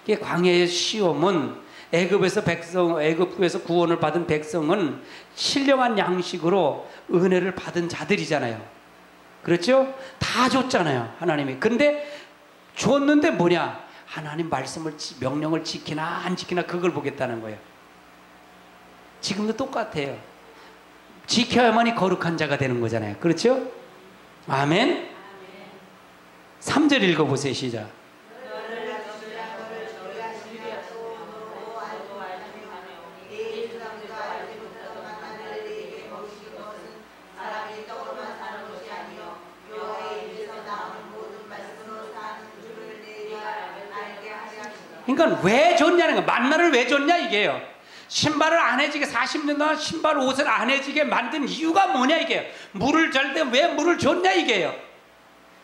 이게 광야의 시험은 애굽에서 구원을 받은 백성은 신령한 양식으로 은혜를 받은 자들이잖아요. 그렇죠? 다 줬잖아요, 하나님이. 근데 줬는데 뭐냐? 하나님 명령을 지키나 안 지키나 그걸 보겠다는 거예요. 지금도 똑같아요. 지켜야만이 거룩한 자가 되는 거잖아요. 그렇죠? 아멘? 3절 읽어보세요. 시작. 그러니까 왜 줬냐는 거야. 만나를 왜 줬냐 이게요. 신발을 안 해지게 40년 동안 신발 옷을 안 해지게 만든 이유가 뭐냐 이게요. 물을 잘 때 왜 물을 줬냐 이게요.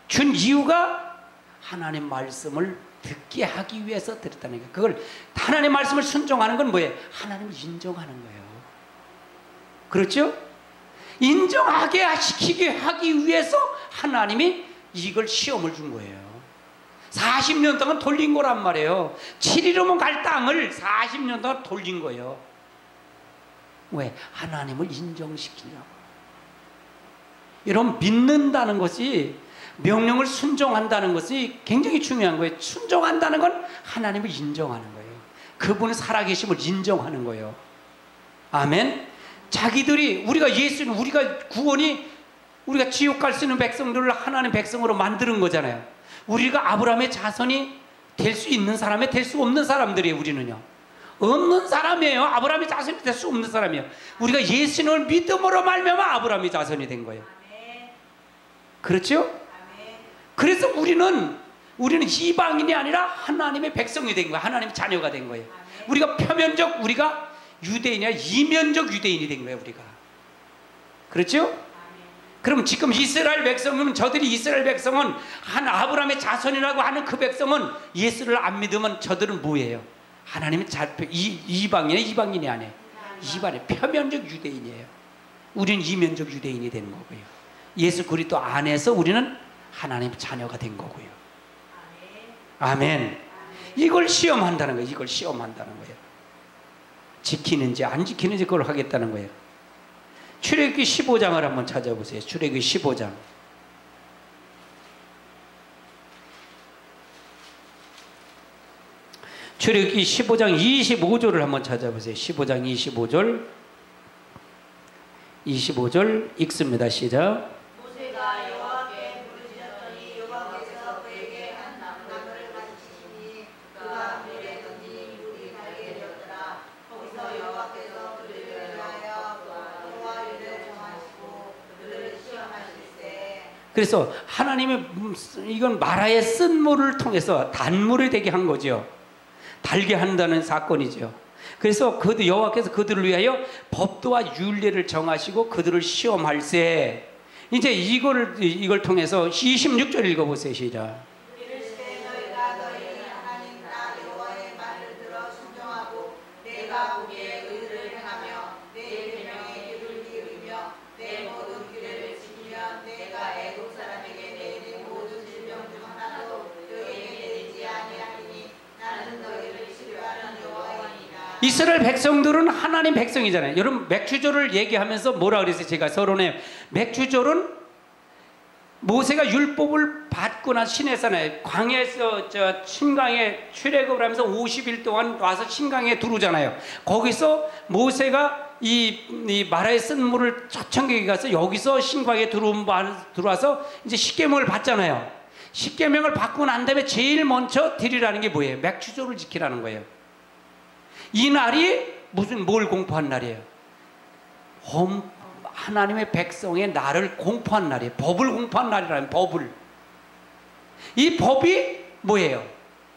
준 이유가 하나님 말씀을 듣게 하기 위해서 드렸다는 거예요. 그걸 하나님 말씀을 순종하는 건 뭐예요? 하나님을 인정하는 거예요. 그렇죠? 인정하게 시키게 하기 위해서 하나님이 이걸 시험을 준 거예요. 40년 동안 돌린 거란 말이에요. 7일이면 갈 땅을 40년 동안 돌린 거예요. 왜? 하나님을 인정시키려고. 여러분, 믿는다는 것이, 명령을 순종한다는 것이 굉장히 중요한 거예요. 순종한다는 건 하나님을 인정하는 거예요. 그분의 살아계심을 인정하는 거예요. 아멘. 자기들이 우리가 우리가 지옥 갈 수 있는 백성들을 하나님 백성으로 만드는 거잖아요. 우리가 아브라함의 자손이 될 수 있는 사람이 될 수 없는 사람들이에요. 우리는요. 없는 사람이에요. 아브라함의 자손이 될 수 없는 사람이에요. 우리가 예수님을 믿음으로 말미암아 아브라함의 자손이 된 거예요. 그렇죠? 그래서 우리는 이방인이 아니라 하나님의 백성이 된 거예요. 하나님의 자녀가 된 거예요. 우리가 우리가 유대인이 아니라 이면적 유대인이 된 거예요. 우리가. 그렇죠? 그럼 지금 이스라엘 백성은, 저들이 이스라엘 백성은 한 아브라함의 자손이라고 하는 그 백성은 예수를 안 믿으면 저들은 뭐예요? 하나님의 이방인이 아니에요. 이방인, 표면적 유대인이에요. 우리는 이면적 유대인이 되는 거고요. 예수 그리스도 안에서 우리는 하나님의 자녀가 된 거고요. 아멘. 이걸 시험한다는 거예요. 이걸 시험한다는 거예요. 지키는지 안 지키는지 그걸 하겠다는 거예요. 출애굽기 15장을 한번 찾아보세요. 출애굽기 15장. 출애굽기 15장 25절을 한번 찾아보세요. 15장 25절 읽습니다. 시작. 모세가 여호와께 부르짖었더니 여호와께서 그에게 한 나무를 가르치시니 그가 물에 던지니 물이 달게 되었더라. 거기서 여호와께서 그들을 위하여 또와 유를 정하시고 그들을 시험하실세. 그래서 하나님의 이건 마라의 쓴 물을 통해서 단물이 되게 한 거죠. 달게 한다는 사건이죠. 그래서 여호와께서 그들을 위하여 법도와 율례를 정하시고 그들을 시험할세. 이제 이걸 통해서 26절 읽어보세요. 시작. 이르시되 너희가 너희 하나님 나 여호와의 말을 들어 순종하고 내가 보기에 의를 행하며 내 계명에 이를 기울이며 내 모든 규례를 지키면 내가 애국 사람에게 내린 모든 질병 중 하나도 너희에게 내리지 아니하리니 나는 너희를 치료하는 여호와이니라. 이스라엘 백성들은 하나님 백성이잖아요. 여러분, 맥주절을 얘기하면서 뭐라 그랬어요? 제가 서론에 맥주절은 모세가 율법을 받고 난 시내산에 광야에서 신강에 출애굽을 하면서 50일 동안 와서 신강에 들어오잖아요. 거기서 모세가 이 마라에 쓴 물을 초창기에 가서 여기서 신광에 들어와서 이제 십계명을 받잖아요. 십계명을 받고 난 다음에 제일 먼저 드리라는 게 뭐예요? 맥추조를 지키라는 거예요. 이 날이 뭘 공포한 날이에요? 하나님의 백성의 날을 공포한 날이에요. 법을 공포한 날이라는 법을. 이 법이 뭐예요?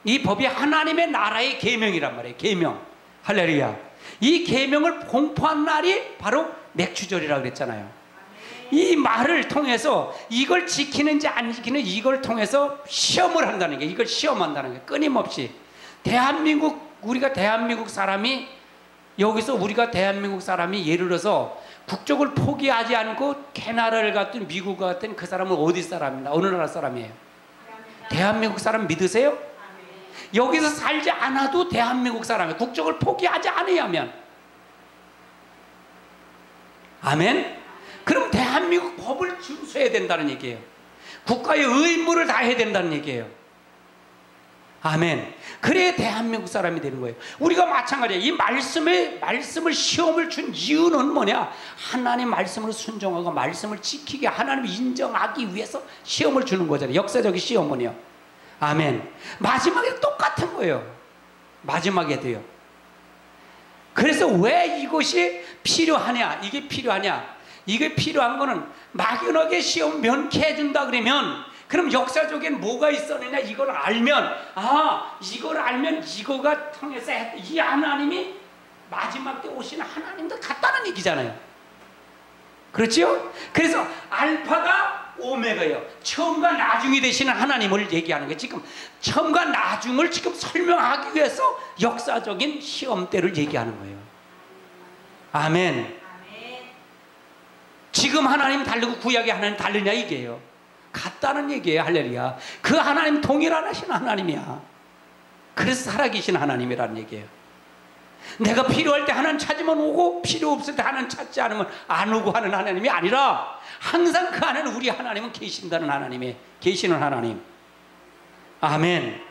이 법이 하나님의 나라의 계명이란 말이에요. 계명. 할렐루야. 이 계명을 공포한 날이 바로 맥추절이라고 그랬잖아요. 이 말을 통해서 이걸 지키는지 안 지키는지 이걸 통해서 시험을 한다는 게, 이걸 시험한다는 게 끊임없이. 우리가 대한민국 사람이 여기서 우리가 대한민국 사람이 예를 들어서 국적을 포기하지 않고 캐나다를 갔든 미국 갔든 그 사람은 어디 사람이나 어느 나라 사람이에요? 대한민국 사람 믿으세요? 여기서 살지 않아도 대한민국 사람이에요. 국적을 포기하지 않으면. 아멘? 그럼 대한민국 법을 준수해야 된다는 얘기예요. 국가의 의무를 다해야 된다는 얘기예요. 아멘. 그래야 대한민국 사람이 되는 거예요. 우리가 마찬가지예요. 이 말씀을 시험을 준 이유는 뭐냐? 하나님 말씀을 순종하고 말씀을 지키게 하나님을 인정하기 위해서 시험을 주는 거잖아요. 역사적인 시험은요. 아멘. 마지막에 똑같은 거예요. 마지막에도요. 그래서 왜 이것이 필요하냐? 이게 필요하냐? 이게 필요한 거는 막연하게 시험 면케해 준다 그러면, 그럼 역사적인 뭐가 있었느냐 이걸 알면, 이걸 알면 이거가 통해서 이 하나님이 마지막 때 오시는 하나님도 같다는 얘기잖아요. 그렇죠? 그래서 알파가 오메가예요. 처음과 나중이 되시는 하나님을 얘기하는 거예요. 지금 처음과 나중을 지금 설명하기 위해서 역사적인 시험대를 얘기하는 거예요. 아멘. 지금 하나님 다르고 구약의 하나님 다르냐 이게요. 같다는 얘기예요. 할렐루야. 그 하나님 동일하신 하나님이야. 그래서 살아계신 하나님이라는 얘기예요. 내가 필요할 때 하나님 찾으면 오고 필요 없을 때 하나님 찾지 않으면 안 오고 하는 하나님이 아니라 항상 그 안에는 우리 하나님은 계신다는 하나님이 계시는 하나님. 아멘.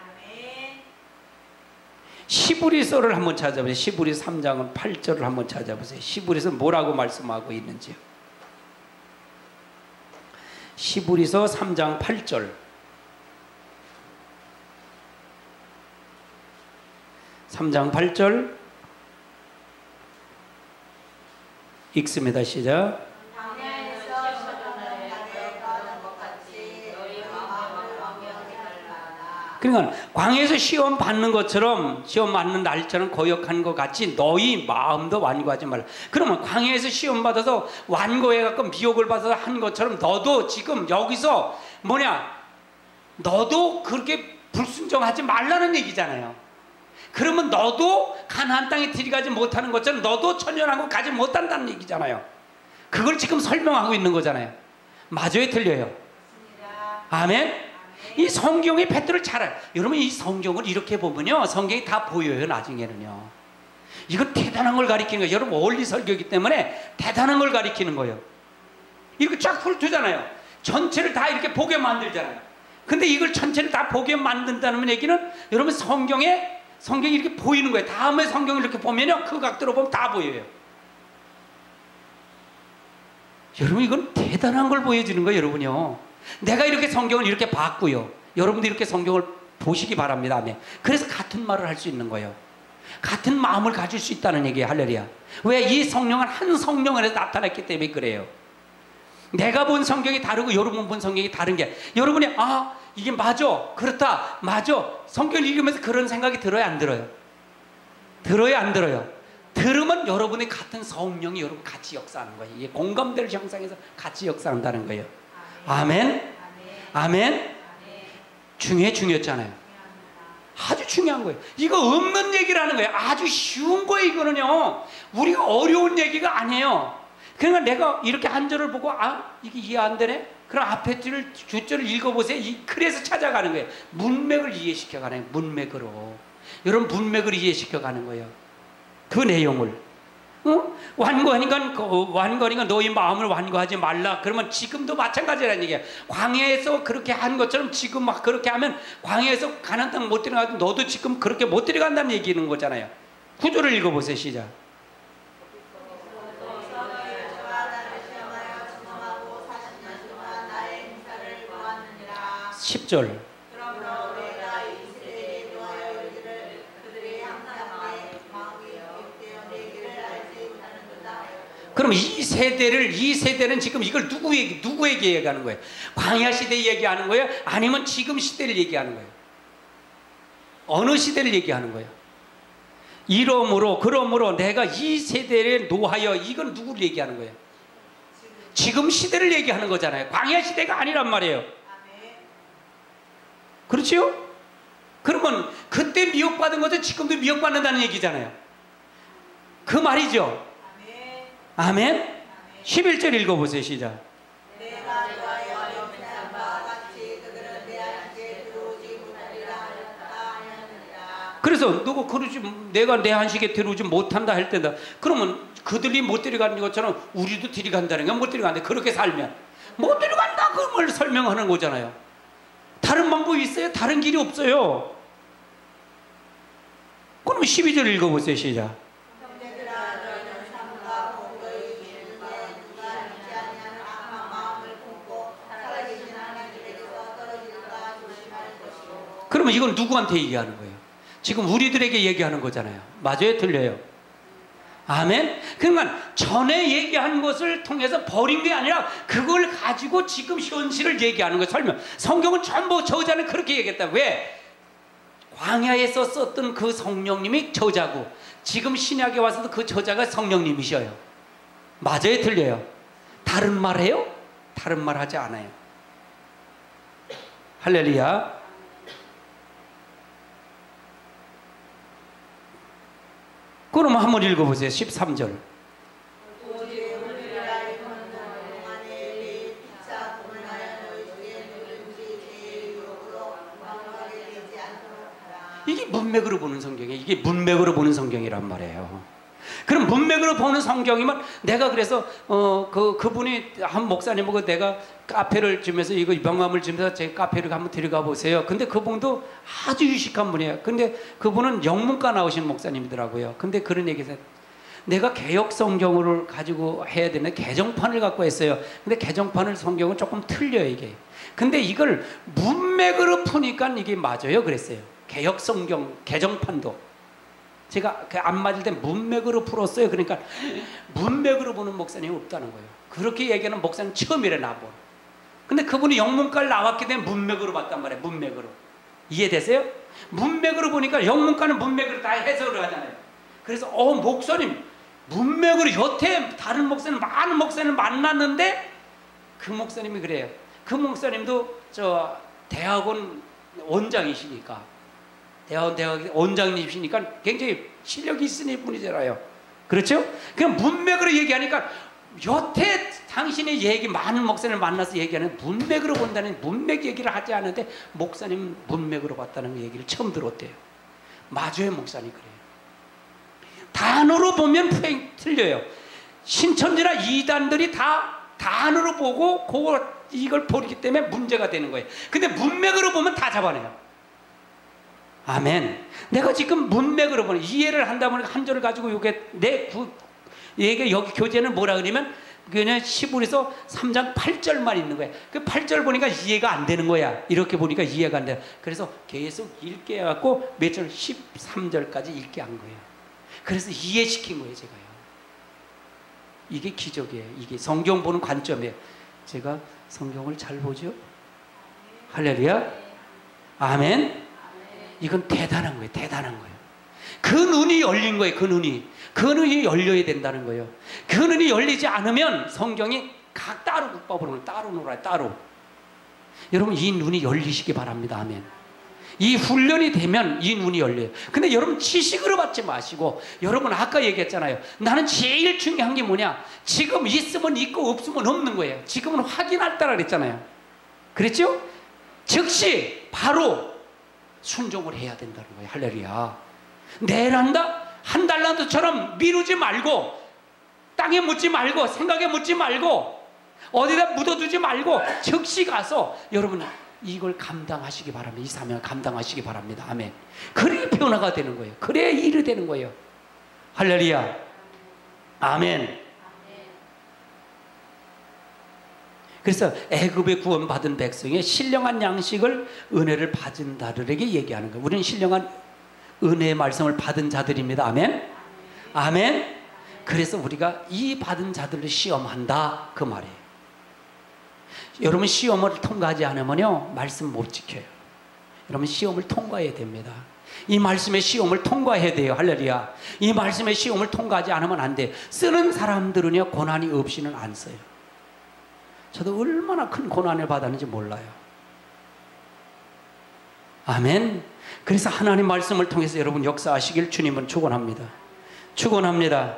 시브리서를 한번 찾아보세요. 시브리서 3장은 8절을 한번 찾아보세요. 시브리서 뭐라고 말씀하고 있는지요. 시브리서 3장 8절. 3장 8절 읽습니다. 시작. 그러니까 광야에서 시험 받는 것처럼, 시험 받는 날처럼 거역한 것 같이 너희 마음도 완고하지 말라. 그러면 광야에서 시험 받아서 완고해갖고 미혹을 받아서 한 것처럼 너도 지금 여기서 너도 그렇게 불순종하지 말라는 얘기잖아요. 그러면 너도 가나안 땅에 들어가지 못하는 것처럼 너도 천연왕국 가지 못한다는 얘기잖아요. 그걸 지금 설명하고 있는 거잖아요. 맞아요, 틀려요? 아멘. 이 성경의 패턴을 잘 알아요. 여러분, 이 성경을 이렇게 보면요, 성경이 다 보여요. 나중에는요. 이건 대단한 걸 가리키는 거예요. 여러분, 원리 설교이기 때문에 대단한 걸 가리키는 거예요. 이렇게 쫙 훑잖아요. 전체를 다 이렇게 보게 만들잖아요. 근데 이걸 전체를 다 보게 만든다는 얘기는 여러분, 성경이 이렇게 보이는 거예요. 다음에 성경을 이렇게 보면요, 그 각도로 보면 다 보여요. 여러분, 이건 대단한 걸 보여주는 거예요. 여러분요, 내가 이렇게 성경을 이렇게 봤고요, 여러분도 이렇게 성경을 보시기 바랍니다. 아멘. 그래서 같은 말을 할 수 있는 거예요. 같은 마음을 가질 수 있다는 얘기예요. 할렐루야. 왜? 이 성령은 한 성령 안에서 나타났기 때문에 그래요. 내가 본 성경이 다르고 여러분 본 성경이 다른 게, 여러분이 이게 맞아, 그렇다, 맞아, 성경을 읽으면서 그런 생각이 들어요, 안 들어요? 들어요, 안 들어요? 들으면 여러분의 같은 성령이 여러분 같이 역사하는 거예요. 이게 공감대를 형성해서 같이 역사한다는 거예요. 아멘. 아멘. 중요했잖아요. 아주 중요한 거예요. 이거 없는 얘기라는 거예요. 아주 쉬운 거예요. 이거는요, 우리가 어려운 얘기가 아니에요. 그러니까 내가 이렇게 한 절을 보고 이게 이해 안 되네? 그럼 앞에 주절을 읽어보세요. 그래서 찾아가는 거예요. 문맥을 이해시켜가는 거예요. 문맥으로. 여러분, 문맥을 이해시켜가는 거예요. 그 내용을. 완고하니까 너희 마음을 완고하지 말라. 그러면 지금도 마찬가지라는 얘기야. 광야에서 그렇게 한 것처럼 지금 막 그렇게 하면 광야에서 가나안 땅 못 들어가도 너도 지금 그렇게 못 들어간다는 얘기는 거잖아요. 구절을 읽어보세요. 시작. 10절. 그러므로 내가 이 세대에 노하여 이르기를 그들이 항상 내 마음이 기억되어 내 길을 알지 못하는도다. 그럼 이 세대는 지금 이걸 누구에게 얘기하는 거예요? 광야 시대 얘기하는 거예요? 아니면 지금 시대를 얘기하는 거예요? 어느 시대를 얘기하는 거예요? 그러므로 내가 이 세대에 노하여, 이건 누구를 얘기하는 거예요? 지금 시대를 얘기하는 거잖아요. 광야 시대가 아니란 말이에요. 아멘. 그렇죠? 그러면 그때 미혹받은 것도 지금도 미혹받는다는 얘기잖아요. 그 말이죠. 아멘. 아멘. 11절 읽어보세요. 시작. 내가 노하여 영생한 바와 같이 그들은 내 안식에 들어오지 못하리라 하였느니라. 그래서 내가 내 안식에 들어오지 못한다 할 때다. 그러면 그들이 못 들어가는 것처럼 우리도 들어간다는 게 못 들어간다. 그렇게 살면 못 들어간다. 그걸 설명하는 거잖아요. 다른 방법이 있어요? 다른 길이 없어요. 그럼 12절 읽어보세요. 시작. 형제들아 너희는 삶과 공의의 길을 위해 누가 믿지 아니하는 악한 마음을 품고 살아계신 하나님에게서 떨어질까 조심할 것이요. 그러면 이건 누구한테 얘기하는 거예요? 지금 우리들에게 얘기하는 거잖아요. 맞아요? 틀려요? 아멘? 그러니까 전에 얘기한 것을 통해서 버린 게 아니라 그걸 가지고 지금 현실을 얘기하는 거예요. 설명. 성경은 전부 저자는 그렇게 얘기했다. 왜? 광야에서 썼던 그 성령님이 저자고 지금 신약에 와서도 그 저자가 성령님이셔요. 맞아요? 틀려요? 다른 말 해요? 다른 말 하지 않아요. 할렐루야. 그럼 한번 읽어보세요. 13절. 오직 오늘이라 일컫는 동안에 매일 피차 구원하여 너희 중에 누구든지 죄의 유혹으로 왕하게 되지 않도록 하라. 이게 문맥으로 보는 성경이에요. 이게 문맥으로 보는 성경이란 말이에요. 그럼 문맥으로 보는 성경이면 내가 그래서 그분이 한 목사님하고 내가 카페를 주면서 이거 명함을 주면서 제 카페를 한번 들어가 보세요. 근데 그분도 아주 유식한 분이에요. 근데 그분은 영문과 나오신 목사님이더라고요. 근데 그런 얘기에서 내가 개역 성경을 가지고 해야 되는 개정판을 갖고 했어요. 근데 개정판을 성경은 조금 틀려요 이게. 근데 이걸 문맥으로 푸니까 이게 맞아요 그랬어요. 개역 성경 개정판도. 제가 안 맞을 때 문맥으로 풀었어요. 그러니까 문맥으로 보는 목사님이 없다는 거예요. 그렇게 얘기하는 목사님 처음이래 나보. 근데 그분이 영문과를 나왔기 때문에 문맥으로 봤단 말이에요. 문맥으로. 이해되세요? 문맥으로 보니까 영문과는 문맥으로 다 해석을 하잖아요. 그래서 목사님 문맥으로 여태 다른 목사님 많은 목사님을 만났는데 그 목사님이 그래요. 그 목사님도 저 대학원 원장이시니까 대학 원장님이시니까 굉장히 실력이 있으신 분이잖아요. 그렇죠? 그냥 문맥으로 얘기하니까 여태 당신의 얘기 많은 목사님을 만나서 얘기하는 문맥으로 본다는 문맥 얘기를 하지 않는데 목사님 문맥으로 봤다는 얘기를 처음 들었대요. 맞아요 목사님 그래요. 단어로 보면 틀려요. 신천지나 이단들이 다 단어로 보고 이걸 보기 때문에 문제가 되는 거예요. 근데 문맥으로 보면 다 잡아내요. 아멘. 내가 지금 문맥으로 보는 이해를 한다 보니까 한 절을 가지고 이게 여기 교재는 뭐라 그러면 그냥 시부리서 3장 8절만 있는 거야. 그 8절 보니까 이해가 안 되는 거야. 이렇게 보니까 이해가 안 돼. 그래서 계속 읽게 해갖고 몇 절 13절까지 읽게 한 거예요. 그래서 이해시킨 거예요 제가요. 이게 기적이에요. 이게 성경 보는 관점이에요. 제가 성경을 잘 보죠? 할렐루야. 아멘. 이건 대단한 거예요. 대단한 거예요. 그 눈이 열린 거예요. 그 눈이 열려야 된다는 거예요. 그 눈이 열리지 않으면 성경이 각 따로 국밥으로 따로 놀아요. 따로. 여러분 이 눈이 열리시기 바랍니다. 아멘. 이 훈련이 되면 이 눈이 열려요. 근데 여러분 지식으로 받지 마시고 여러분 아까 얘기했잖아요. 나는 제일 중요한 게 뭐냐? 지금 있으면 있고 없으면 없는 거예요. 지금은 확인할 따라 그랬잖아요. 그랬죠? 즉시 바로 순종을 해야 된다는 거예요. 할렐루야. 내일 한다? 한 달란트처럼 미루지 말고 땅에 묻지 말고 생각에 묻지 말고 어디다 묻어두지 말고 즉시 가서 여러분 이걸 감당하시기 바랍니다. 이 사명을 감당하시기 바랍니다. 아멘. 그래야 변화가 되는 거예요. 그래야 일이 되는 거예요. 할렐루야. 아멘. 그래서 애굽의 구원받은 백성의 신령한 양식을 은혜를 받은 자들에게 얘기하는 거예요. 우리는 신령한 은혜의 말씀을 받은 자들입니다. 아멘? 아멘? 그래서 우리가 이 받은 자들을 시험한다 그 말이에요. 여러분 시험을 통과하지 않으면요 말씀 못 지켜요. 여러분 시험을 통과해야 됩니다. 이 말씀의 시험을 통과해야 돼요. 할렐루야. 이 말씀의 시험을 통과하지 않으면 안 돼요. 쓰는 사람들은요 고난이 없이는 안 써요. 저도 얼마나 큰 고난을 받았는지 몰라요. 아멘. 그래서 하나님 말씀을 통해서 여러분 역사하시길 주님은 축원합니다. 축원합니다.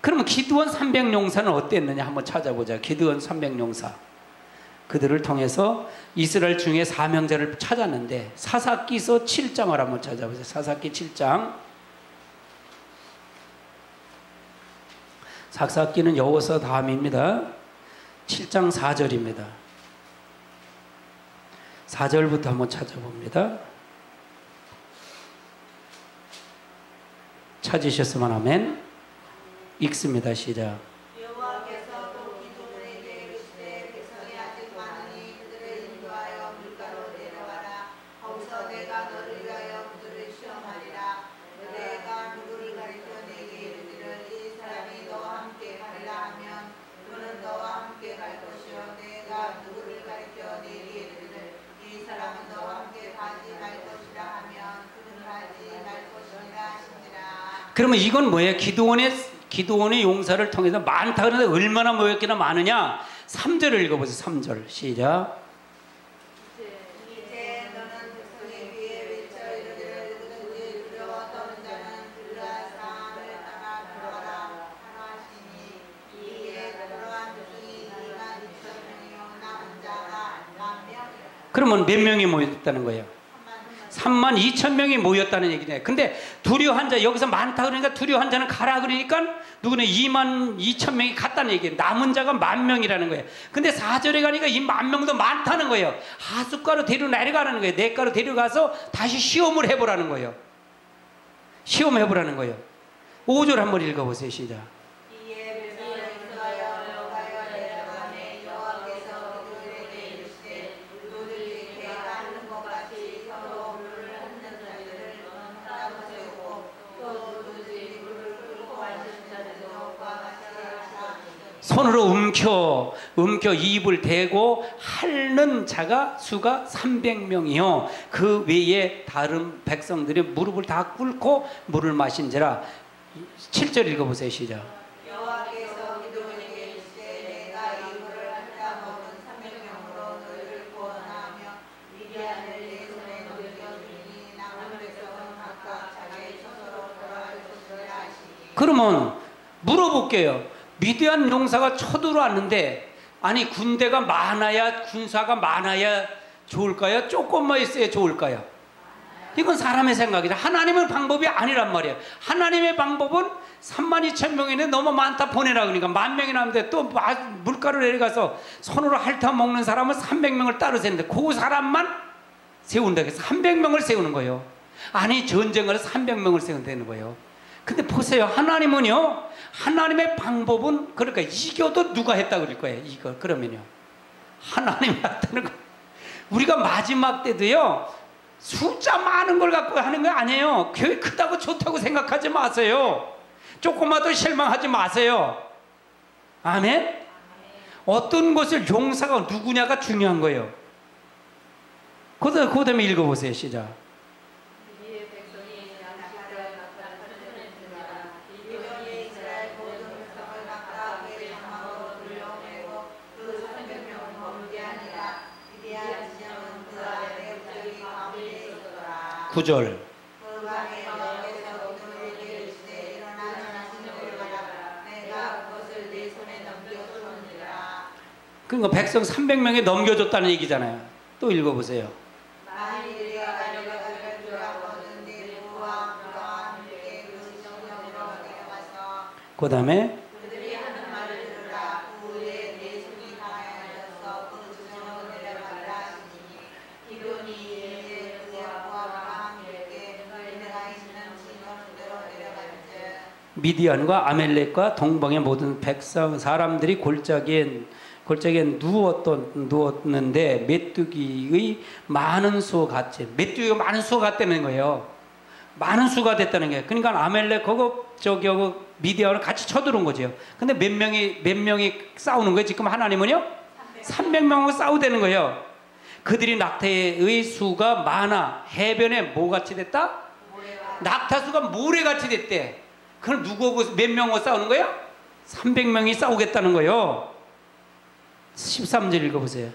그러면 기드온 300용사는 어땠느냐 한번 찾아보자. 기드온 300용사 그들을 통해서 이스라엘 중에 사명자를 찾았는데 사사기서 7장을 한번 찾아보세요. 사사기 7장. 사사기는 여호수아 다음입니다. 7장 4절입니다. 4절부터 한번 찾아봅니다. 찾으셨으면 아멘. 읽습니다. 시작. 여호와께서 또 기드온에게 이르시되 백성이 아직 많으니 그들을 인도하여 물가로 내려가라. 거기서 내가 너를 위하여 그들을 시험하리라. 내가 누구를 가리켜 내게 이르기를 이 사람이 너와 함께 가리라 하면 그는 너와 함께 갈 것이요 내가 누구를 가리켜 내게 이르기를 이 사람은 너와 함께 가지 말 것이라 하면 그는 가지 말 것이니라 하시니라. 그러면 이건 뭐예요? 기드온의 용사를 통해서 많다 그러는데 얼마나 모였기나 많으냐? 3절을 읽어보세요. 3절 시작. 이제 너는 백성에 비해 외쳐 이르기를 누구든지 두려워 떠는 자는 그러한 사람을 따라 들어가라 하시니 이에 그러한 백성이 22,000명이요 남은 자가 10,000명. 그러면 몇 명이 모였다는 거예요? 32,000명이 모였다는 얘기네. 근데 두려워한 자, 여기서 많다 그러니까 두려워한 자는 가라 그러니까 누구는 22,000명이 갔다는 얘기예요. 남은 자가 10,000명이라는 거예요. 근데 4절에 가니까 이 10,000명도 많다는 거예요. 하숫가로 데려내려가는 거예요. 냇가로 데려가서 다시 시험을 해보라는 거예요. 시험해보라는 거예요. 5절 한번 읽어보세요. 시작. 이에 백성을 인도하여 물가로 내려가매 여호와께서 그들에게 이르시되 너희들이 개가 핥는 것 같이 서로 물을 핥는 자들을 따로 세우고 또 너희들이 물을 끓고 핥는 자들도 그와 같이 하라. 손으로 움켜 입을 대고 핥는 자가 수가 300명이요. 그 외에 다른 백성들이 무릎을 다 꿇고 물을 마신지라. 7절 읽어보세요. 시작. 여호와께서 기드온에게 이르시되 내가 이 물을 핥아 먹은 300명으로 너희를 구원하며 미디안을 내 손에 넘겨주니 남은 백성은 각각 자기 처소로 돌아갈 것이라 하시니. 그러면 물어볼게요. 미디안 용사가 쳐들어왔는데 아니 군대가 많아야 군사가 많아야 좋을까요? 조금만 있어야 좋을까요? 이건 사람의 생각이다. 하나님의 방법이 아니란 말이에요. 하나님의 방법은 32,000명인데 너무 많다 보내라 그러니까 10,000명이 남는데 또 물가로 내려가서 손으로 핥아 먹는 사람은 300명을 따로 세는데 그 사람만 세운다 해서 300명을 세우는 거예요. 아니 전쟁을 300명을 세운다는 거예요. 근데 보세요. 하나님은요. 하나님의 방법은 그러니까 이겨도 누가 했다 그럴 거예요. 이거 그러면요. 하나님이 했다는 거. 우리가 마지막 때도요. 숫자 많은 걸 갖고 하는 거 아니에요. 교회 크다고 좋다고 생각하지 마세요. 조금만도 실망하지 마세요. 아멘? 어떤 것을 용사가 누구냐가 중요한 거예요. 그 다음에 읽어보세요. 시작. 구절. 그러니까 백성 300명에 넘겨줬다는 얘기잖아요. 또 읽어보세요. 그 다음에 미디안과 아멜렉과 동방의 모든 백성 사람들이 골짜기에 골짜기에 누웠는데 메뚜기의 많은 수가 같이, 메뚜기가 많은 수가 같다는 거예요. 많은 수가 됐다는 거예요. 그러니까 아멜렉 저기 미디안을 같이 쳐들어온 거죠. 근데 몇 명이 싸우는 거예요. 지금 하나님은요 300명하고 싸우되는 거예요. 그들이 낙타의 수가 많아 해변에 뭐 같이 됐다? 낙타 수가 모래같이 됐대. 그럼 누구하고 몇 명하고 싸우는 거예요? 300명이 싸우겠다는 거예요. 13절 읽어보세요.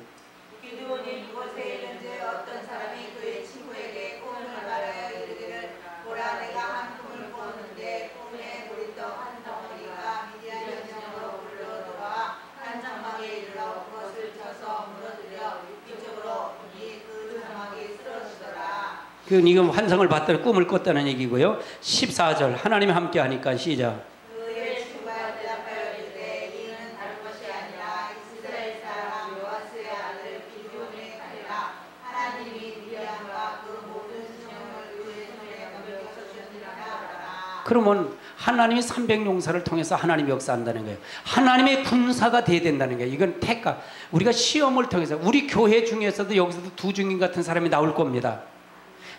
기드온이 그곳에 이른즉 어떤 사람이 그의 친구에게 꿈을 말하여 이르기를 보라 내가 한 꿈을 꾸었는데 꿈에 보리떡 한 덩어리가 미디안 전쟁으로 불러들어와 한 장막에 이르러 그것을 쳐서 무너뜨려 이쪽으로 그 장막이 쓰러지더라. 이건 환상을 봤다는 꿈을 꿨다는 얘기고요. 14절 하나님이 함께 하니까 시작. 그의 친구가 대답하여 이르되 이는 다른 것이 아니라 이스라엘 사람 요아스의 아들 기드온의 칼이라. 하나님이 미디안과 그 모든 진영을 그의 손에 넘겨주셨느니라 하더라. 그러면 하나님이 300용사를 통해서 하나님이 역사한다는 거예요. 하나님의 군사가 돼야 된다는 거예요. 이건 택각. 우리가 시험을 통해서 우리 교회 중에서도 여기서도 두 증인 같은 사람이 나올 겁니다.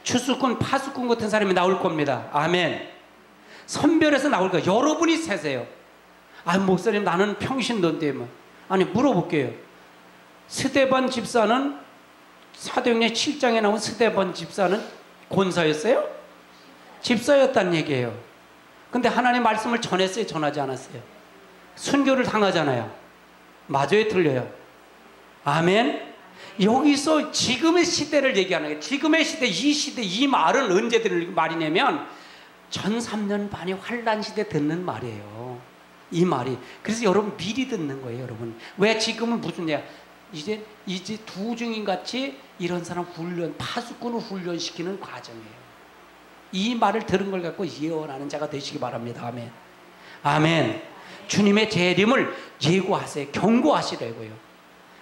추수꾼, 파수꾼 같은 사람이 나올 겁니다. 아멘. 선별해서 나올 거예요. 여러분이 세세요. 아, 목사님 나는 평신도인데 뭐. 아니 물어볼게요. 스데반 집사는 사도행전 7장에 나온 스데반 집사는 권사였어요? 집사였다는 얘기예요. 근데 하나님 말씀을 전했어요? 전하지 않았어요? 순교를 당하잖아요. 맞아요? 틀려요? 아멘. 여기서 지금의 시대를 얘기하는 거예요. 지금의 시대, 이 시대, 이 말은 언제 들은 말이냐면 1003년 반의 환란 시대 듣는 말이에요. 이 말이. 그래서 여러분 미리 듣는 거예요, 여러분. 왜 지금은 무슨 얘기야? 이제 두 증인 같이 이런 사람 파수꾼을 훈련시키는 과정이에요. 이 말을 들은 걸 갖고 예언하는 자가 되시기 바랍니다. 아멘. 아멘. 주님의 재림을 예고하세요. 경고하시라고요.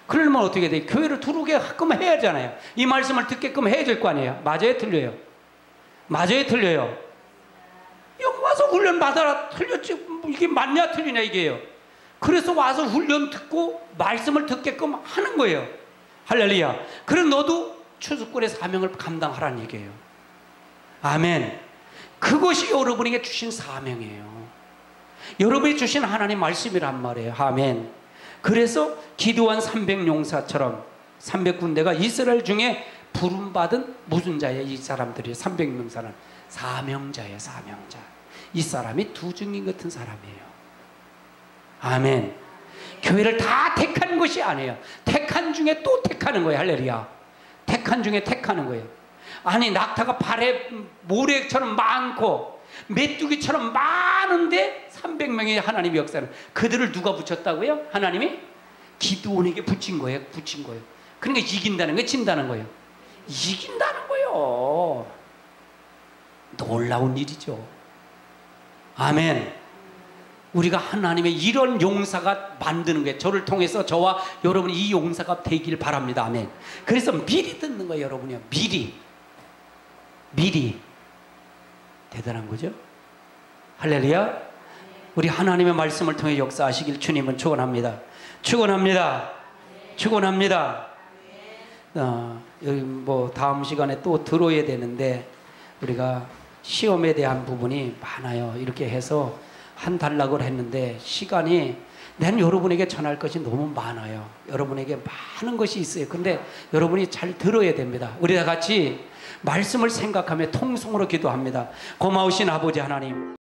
그러면 어떻게 돼요? 교회를 들어오게끔 해야 하잖아요. 이 말씀을 듣게끔 해야 될 거 아니에요. 맞아요? 틀려요? 맞아요? 틀려요? 여기 와서 훈련 받아라. 틀렸지? 이게 맞냐 틀리냐 이게요. 그래서 와서 훈련 듣고 말씀을 듣게끔 하는 거예요. 할렐루야. 그럼 너도 추수꾼의 사명을 감당하라는 얘기예요. 아멘. 그것이 여러분에게 주신 사명이에요. 여러분이 주신 하나님 말씀이란 말이에요. 아멘. 그래서 기드온 300용사처럼 300군대가 이스라엘 중에 부름받은 무슨 자예요? 이 사람들이 300용사는 사명자예요. 사명자. 이 사람이 두 증인 같은 사람이에요. 아멘. 교회를 다 택한 것이 아니에요. 택한 중에 또 택하는 거예요. 할렐루야. 택한 중에 택하는 거예요. 아니 낙타가 발에 모래처럼 많고 메뚜기처럼 많은데 300명의 하나님의 역사는 그들을 누가 붙였다고요? 하나님이 기드온에게 붙인 거예요. 그러니까 이긴다는 거예요. 진다는 거예요. 이긴다는 거예요. 놀라운 일이죠. 아멘. 우리가 하나님의 이런 용사가 만드는 거예요. 저를 통해서 저와 여러분이 이 용사가 되길 바랍니다. 아멘. 그래서 미리 듣는 거예요. 여러분이요. 미리. 대단한 거죠. 할렐루야. 우리 하나님의 말씀을 통해 역사하시길 주님은 축원합니다. 여기 뭐 다음 시간에 또 들어야 되는데 우리가 시험에 대한 부분이 많아요. 이렇게 해서 한 단락을 했는데 시간이 난 여러분에게 전할 것이 너무 많아요. 여러분에게 많은 것이 있어요. 근데 여러분이 잘 들어야 됩니다. 우리 다 같이 말씀을 생각하며 통성으로 기도합니다. 고마우신 아버지 하나님.